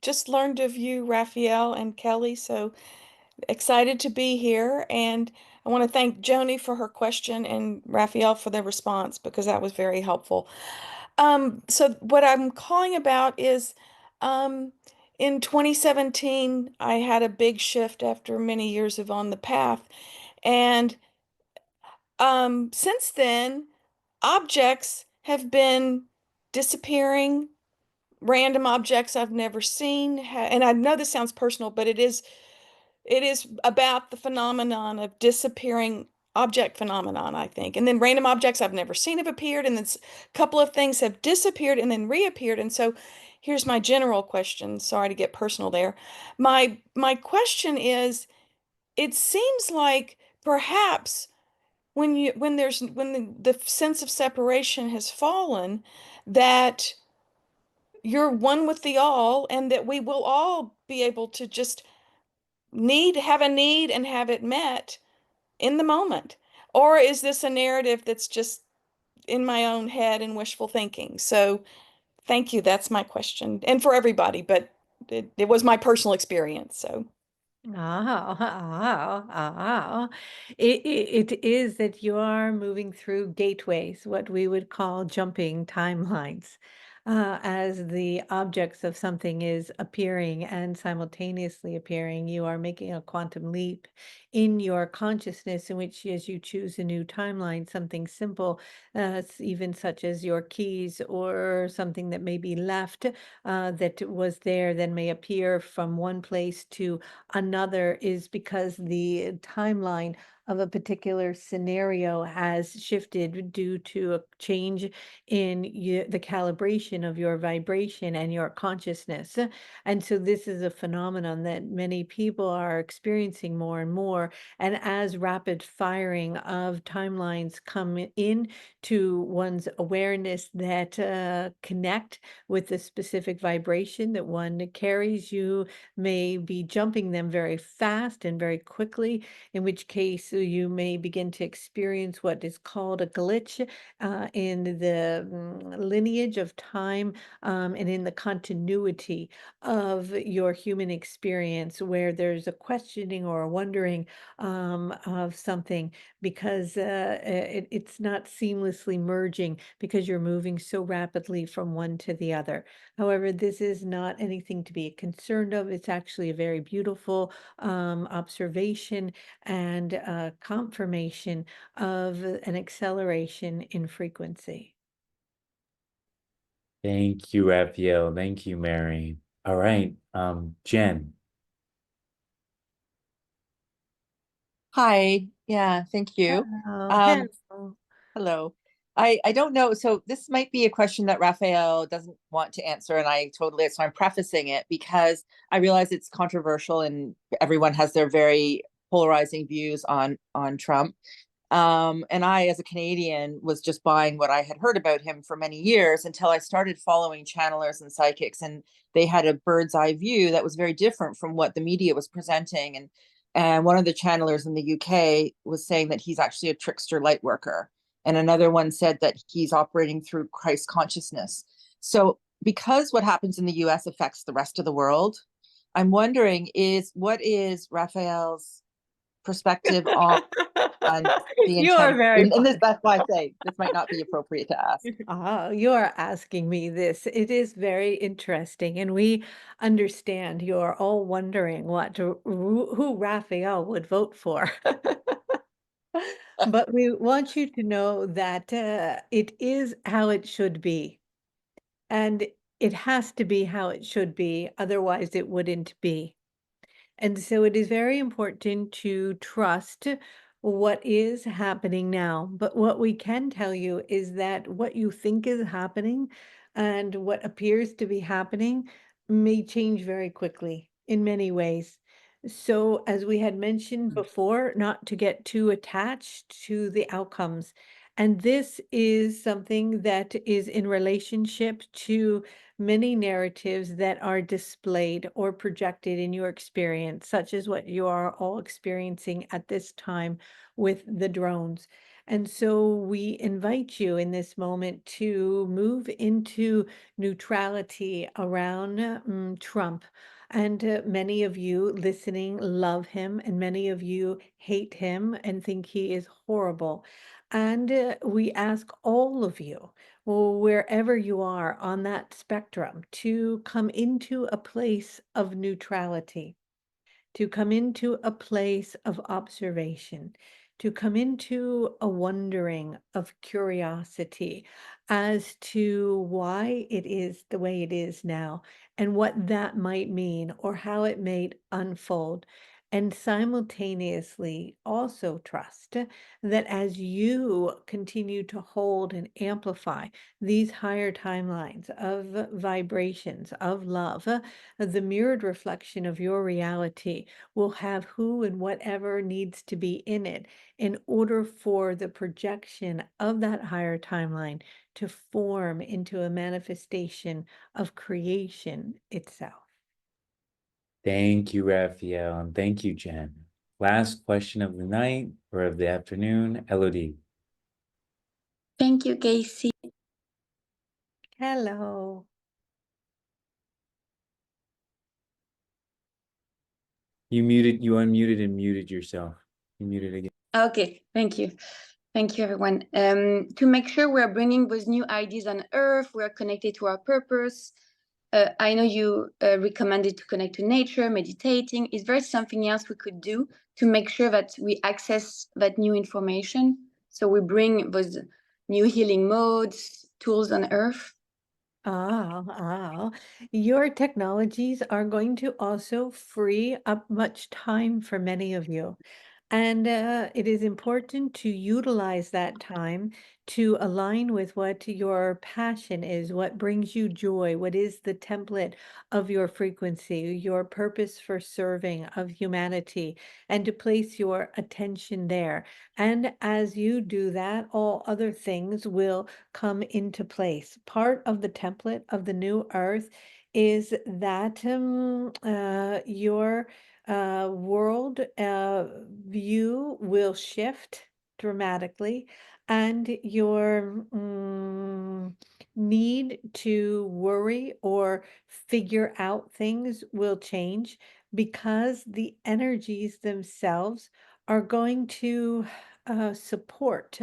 Just learned of you, Raphael and Kelly, so excited to be here. And I want to thank Joni for her question and Raphael for their response, because that was very helpful. So what I'm calling about is um, in 2017, I had a big shift after many years of on the path. And since then, objects have been disappearing, random objects I've never seen. And I know this sounds personal, but it is about the phenomenon of disappearing object phenomenon, I think. And then random objects I've never seen have appeared, and then a couple of things have disappeared and then reappeared. And so here's my general question. Sorry to get personal there. My question is, it seems like perhaps when the sense of separation has fallen, that you're one with the all, and that we will all be able to just have a need and have it met in the moment. Or is this a narrative that's just in my own head and wishful thinking? So thank you. That's my question. And for everybody, but it was my personal experience. So It is that you are moving through gateways, what we would call jumping timelines, as the objects of something is appearing and simultaneously appearing. You are making a quantum leap in your consciousness, in which, as you choose a new timeline, something simple, even such as your keys or something that may be left, that was there, then may appear from one place to another, is because the timeline of a particular scenario has shifted due to a change in the calibration of your vibration and your consciousness. And so this is a phenomenon that many people are experiencing more and more. And as rapid firing of timelines come in to one's awareness that connect with the specific vibration that one carries, you may be jumping them very fast and very quickly, in which case you may begin to experience what is called a glitch in the lineage of time, and in the continuity of your human experience, where there's a questioning or a wondering of something, because it's not seamlessly merging because you're moving so rapidly from one to the other. However, this is not anything to be concerned of. It's actually a very beautiful observation and confirmation of an acceleration in frequency. Thank you, Raphael. Thank you, Mary. All right, Jen. Hi. Yeah, thank you. Oh, Um, hello. hello. I don't know. So this might be a question that Raphael doesn't want to answer, and so I'm prefacing it because I realize it's controversial and everyone has their very polarizing views on Trump. And I, as a Canadian, was just buying what I had heard about him for many years until I started following channelers and psychics, and they had a bird's eye view that was very different from what the media was presenting. And one of the channelers in the UK was saying that he's actually a trickster light worker, and another one said that he's operating through Christ consciousness. So, because what happens in the US affects the rest of the world, I'm wondering what is Raphael's perspective on the You are intent, very and funny. that's why I say this might not be appropriate to ask. Oh, you are asking me this. It is very interesting, and we understand you're all wondering who Raphael would vote for. But we want you to know that it is how it should be, and it has to be how it should be, otherwise it wouldn't be. And so it is very important to trust what is happening now. But what we can tell you is that what you think is happening and what appears to be happening may change very quickly in many ways. So, as we had mentioned before, not to get too attached to the outcomes. And this is something that is in relationship to many narratives that are displayed or projected in your experience, such as what you are all experiencing at this time with the drones. And so we invite you in this moment to move into neutrality around Trump. And many of you listening love him, and many of you hate him and think he is horrible. And we ask all of you, well, wherever you are on that spectrum, to come into a place of neutrality, to come into a place of observation, to come into a wondering of curiosity as to why it is the way it is now and what that might mean or how it may unfold. and simultaneously also trust that as you continue to hold and amplify these higher timelines of vibrations of love, the mirrored reflection of your reality will have who and whatever needs to be in it in order for the projection of that higher timeline to form into a manifestation of creation itself. Thank you, Raphael, and thank you, Jen. Last question of the night or of the afternoon, Elodie. Thank you, Casey. Hello. You unmuted and muted yourself. You muted again. Okay, thank you. Thank you, everyone. To make sure we're bringing those new ideas on Earth, we're connected to our purpose. I know you recommended to connect to nature, meditating. Is there something else we could do to make sure that we access that new information? So we bring those new healing modes, tools on Earth? Your technologies are going to also free up much time for many of you. And it is important to utilize that time to align with what your passion is, what brings you joy, what is the template of your frequency, your purpose for serving of humanity, and to place your attention there. And as you do that, all other things will come into place. Part of the template of the new earth is that your world view will shift dramatically, and your need to worry or figure out things will change because the energies themselves are going to support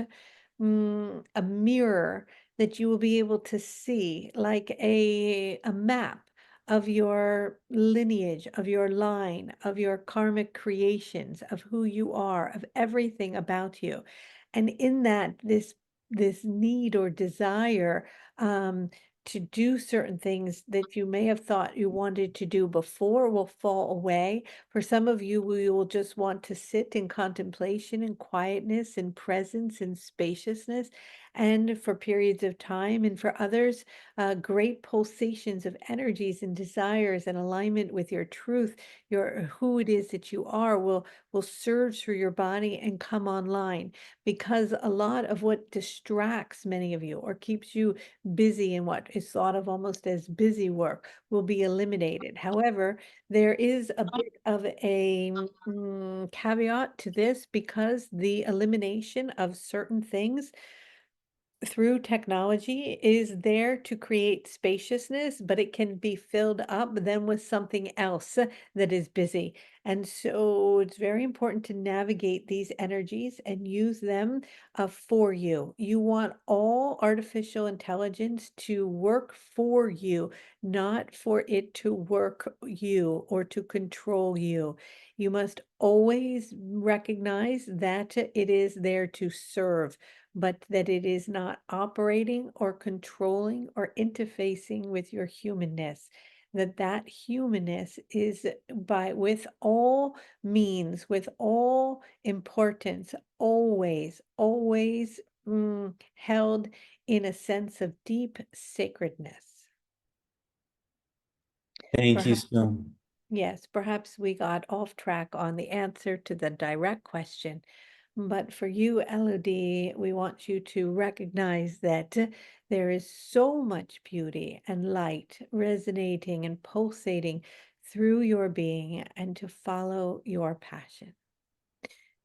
a mirror that you will be able to see, like a map of your lineage, of your line, of your karmic creations, of who you are, of everything about you. And in that, this need or desire to do certain things that you may have thought you wanted to do before will fall away. For some of you, we will just want to sit in contemplation and quietness and presence and spaciousness, and for periods of time. And for others, great pulsations of energies and desires and alignment with your truth, your who it is that you are will surge through your body and come online, because a lot of what distracts many of you or keeps you busy in what is thought of almost as busy work will be eliminated. However, there is a bit of a caveat to this, because the elimination of certain things through technology is there to create spaciousness, but it can be filled up then with something else that is busy. And so it's very important to navigate these energies and use them for you. You want all artificial intelligence to work for you, not for it to work you or to control you. You must always recognize that it is there to serve, but that it is not operating or controlling or interfacing with your humanness. That humanness is with all means, with all importance, always held in a sense of deep sacredness. Thank you Perhaps, so yes, perhaps we got off track on the answer to the direct question. But for you, Elodie, we want you to recognize that there is so much beauty and light resonating and pulsating through your being, and to follow your passion.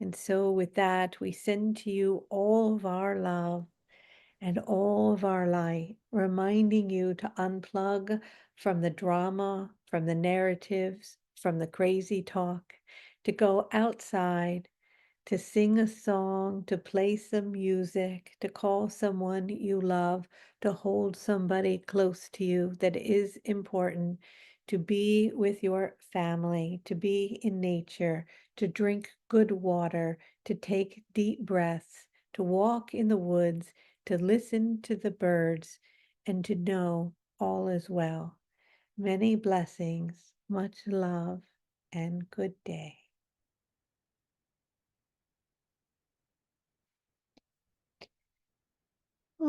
And so with that, we send to you all of our love and all of our light, reminding you to unplug from the drama, from the narratives, from the crazy talk, to go outside, to sing a song, to play some music, to call someone you love, to hold somebody close to you that is important, to be with your family, to be in nature, to drink good water, to take deep breaths, to walk in the woods, to listen to the birds, and to know all is well. Many blessings, much love, and good day. All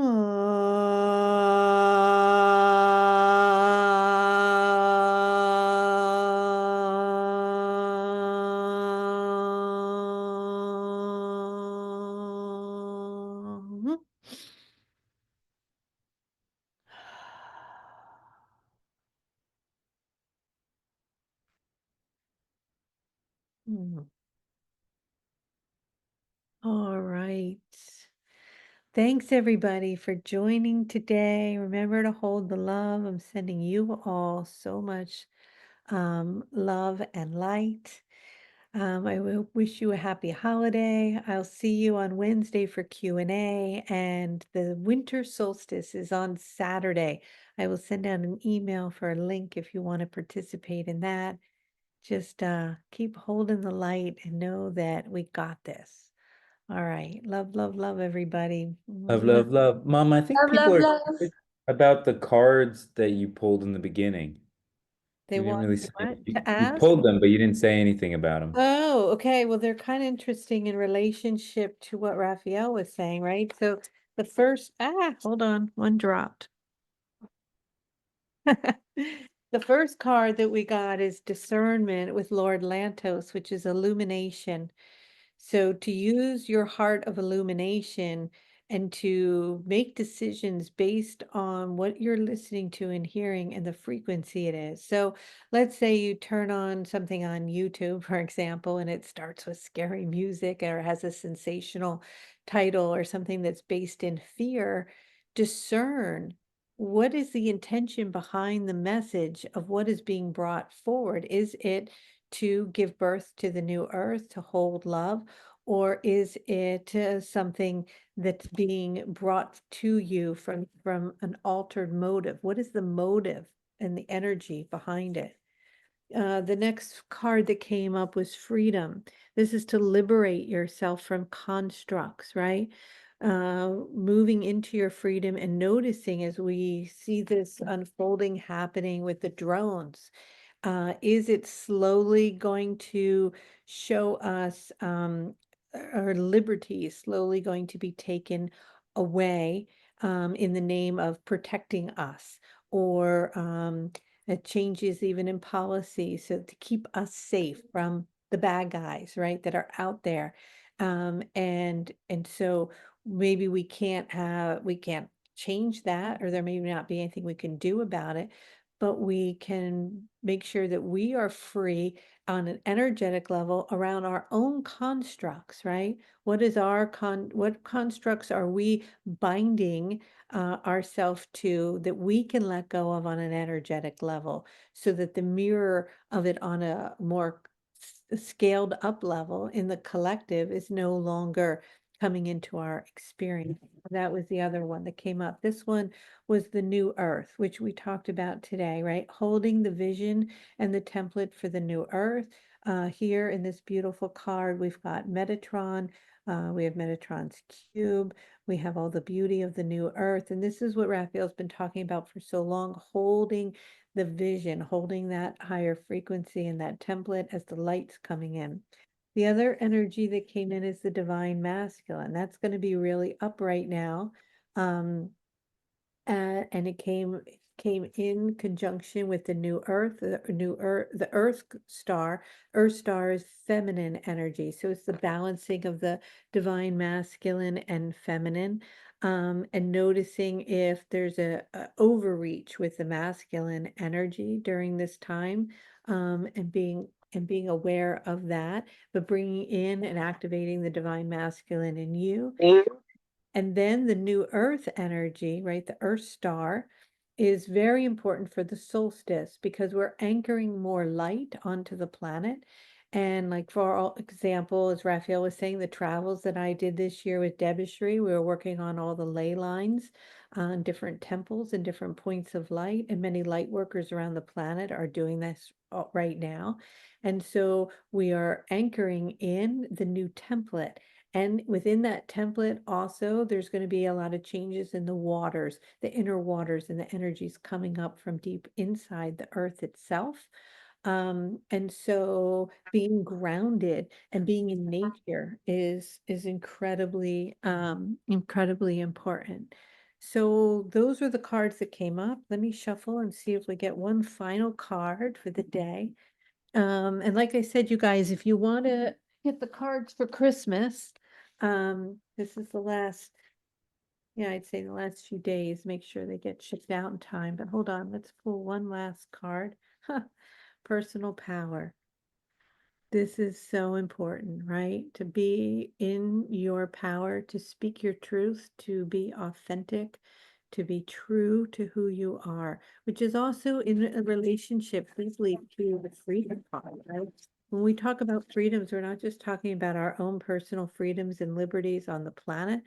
right. Thanks everybody for joining today. Remember to hold the love. I'm sending you all so much love and light. I will wish you a happy holiday. I'll see you on Wednesday for Q&A, and the winter solstice is on Saturday. I will send out an email for a link if you want to participate in that. Just keep holding the light and know that we got this. All right. Love, love, love everybody. Love, love, love. Mom, I think Love, people love, are love. curious about the cards that you pulled in the beginning. They You didn't want really say, what you, to you ask? pulled them, but you didn't say anything about them. Oh, okay. Well, they're kind of interesting in relationship to what Raphael was saying, right? So the first, hold on, one dropped. The first card that we got is Discernment with Lord Lantos, which is illumination. So to use your heart of illumination and to make decisions based on what you're listening to and hearing and the frequency it is. So let's say you turn on something on YouTube, for example, and it starts with scary music or has a sensational title or something that's based in fear. Discern what is the intention behind the message of what is being brought forward. Is it to give birth to the new earth, to hold love, or is it something that's being brought to you from an altered motive? What is the motive and the energy behind it? The next card that came up was freedom. This is to liberate yourself from constructs, right? Moving into your freedom and noticing as we see this unfolding happening with the drones. Is it slowly going to show us our liberty slowly going to be taken away in the name of protecting us, or changes even in policy, so to keep us safe from the bad guys, right, that are out there. And so maybe we can't change that, or there may not be anything we can do about it, but we can make sure that we are free on an energetic level around our own constructs, right? What is what constructs are we binding ourselves to that we can let go of on an energetic level, so that the mirror of it on a more scaled up level in the collective is no longer coming into our experience. That was the other one that came up. This one was the new earth, which we talked about today, right? Holding the vision and the template for the new earth. Here in this beautiful card, we've got Metatron. We have Metatron's cube. We have all the beauty of the new earth. And this is what Raphael's been talking about for so long, holding the vision, holding that higher frequency and that template as the light's coming in. The other energy that came in is the divine masculine. That's going to be really up right now. And it came in conjunction with the new earth, the earth star. Earth star is feminine energy, so it's the balancing of the divine masculine and feminine, and noticing if there's a overreach with the masculine energy during this time, and being aware of that, but bringing in and activating the divine masculine in you. And then the new earth energy, right? The earth star is very important for the solstice because we're anchoring more light onto the planet. And like for all example, as Raphael was saying, the travels that I did this year with Debishri, we were working on all the ley lines on different temples and different points of light. And many light workers around the planet are doing this right now. And so we are anchoring in the new template. And within that template also, there's going to be a lot of changes in the waters, the inner waters, and the energies coming up from deep inside the earth itself. And so being grounded and being in nature is incredibly incredibly important. So those are the cards that came up. Let me shuffle and see if we get one final card for the day. And like I said, you guys, if you want to get the cards for Christmas, this is the last, yeah, I'd say the last few days, make sure they get shipped out in time. But hold on, let's pull one last card. Personal power. This is so important, right? To be in your power, to speak your truth, to be authentic, to be true to who you are, which is also in a relationship deeply to the freedom card, right? When we talk about freedoms, we're not just talking about our own personal freedoms and liberties on the planet.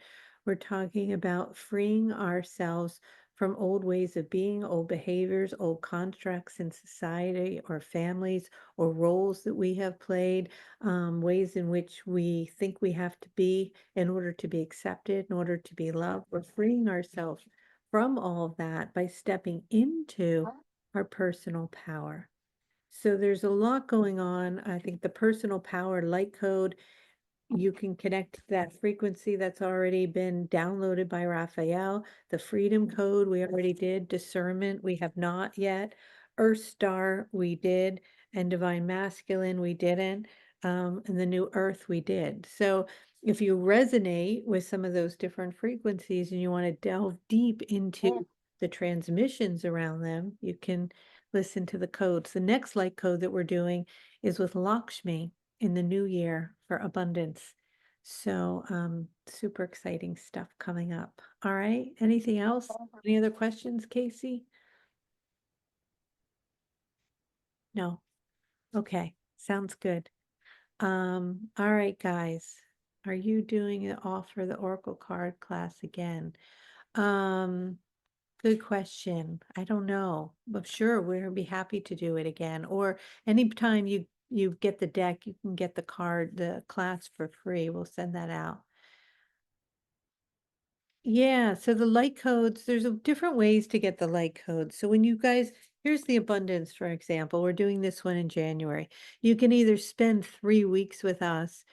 We're talking about freeing ourselves from old ways of being, old behaviors, old constructs in society or families, or roles that we have played, ways in which we think we have to be in order to be accepted, in order to be loved. We're freeing ourselves from all of that by stepping into our personal power. So there's a lot going on. I think the personal power light code, you can connect to that frequency that's already been downloaded by Raphael. The freedom code, we already did. Discernment, we have not yet. Earth star, we did. And divine masculine, we didn't. And the new earth, we did. So if you resonate with some of those different frequencies and you want to delve deep into the transmissions around them, you can listen to the codes. The next light code that we're doing is with Lakshmi in the new year for abundance. So super exciting stuff coming up. All right. Anything else? Any other questions, Casey? No. Okay. Sounds good. All right, guys. Are you doing it all for the Oracle card class again? Good question. I don't know. But sure, we'll be happy to do it again. Or anytime you get the deck, you can get the card, the class for free. We'll send that out. Yeah, so the light codes, there's different ways to get the light codes. So when you guys, here's the abundance, for example, we're doing this one in January. You can either spend 3 weeks with us,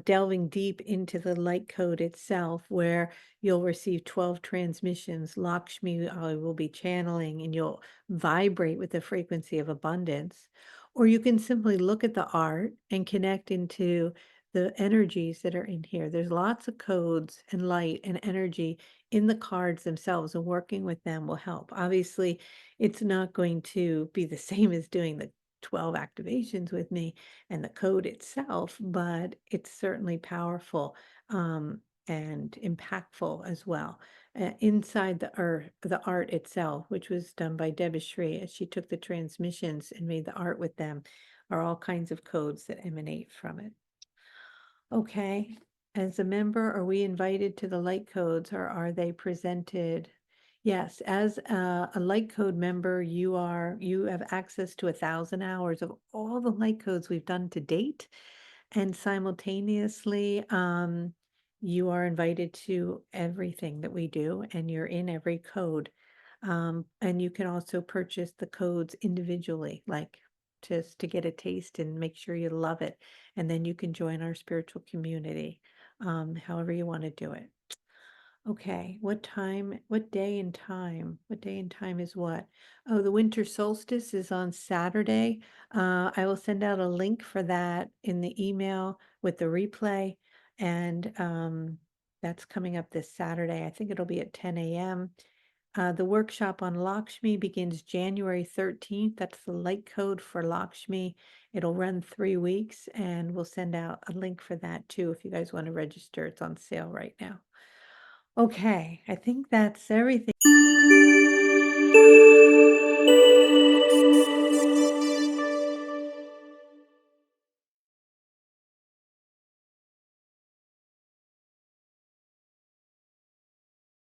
delving deep into the light code itself, where you'll receive 12 transmissions. Lakshmi will be channeling, and you'll vibrate with the frequency of abundance. Or you can simply look at the art and connect into the energies that are in here. There's lots of codes and light and energy in the cards themselves, and working with them will help. Obviously, it's not going to be the same as doing the 12 activations with me and the code itself, but it's certainly powerful and impactful as well. Inside the art itself, which was done by Debashri, as she took the transmissions and made the art with them, are all kinds of codes that emanate from it. Okay, as a member, are we invited to the light codes, or are they presented? Yes, as a light code member, you have access to 1,000 hours of all the light codes we've done to date. And simultaneously, you are invited to everything that we do, and you're in every code. And you can also purchase the codes individually, like just to get a taste and make sure you love it. And then you can join our spiritual community, however you want to do it. Okay, what time, what day and time? What day and time is what? Oh, the winter solstice is on Saturday. I will send out a link for that in the email with the replay. And that's coming up this Saturday. I think it'll be at 10 a.m. The workshop on Lakshmi begins January 13th. That's the light code for Lakshmi. It'll run 3 weeks, and we'll send out a link for that too if you guys want to register. It's on sale right now. Okay, I think that's everything.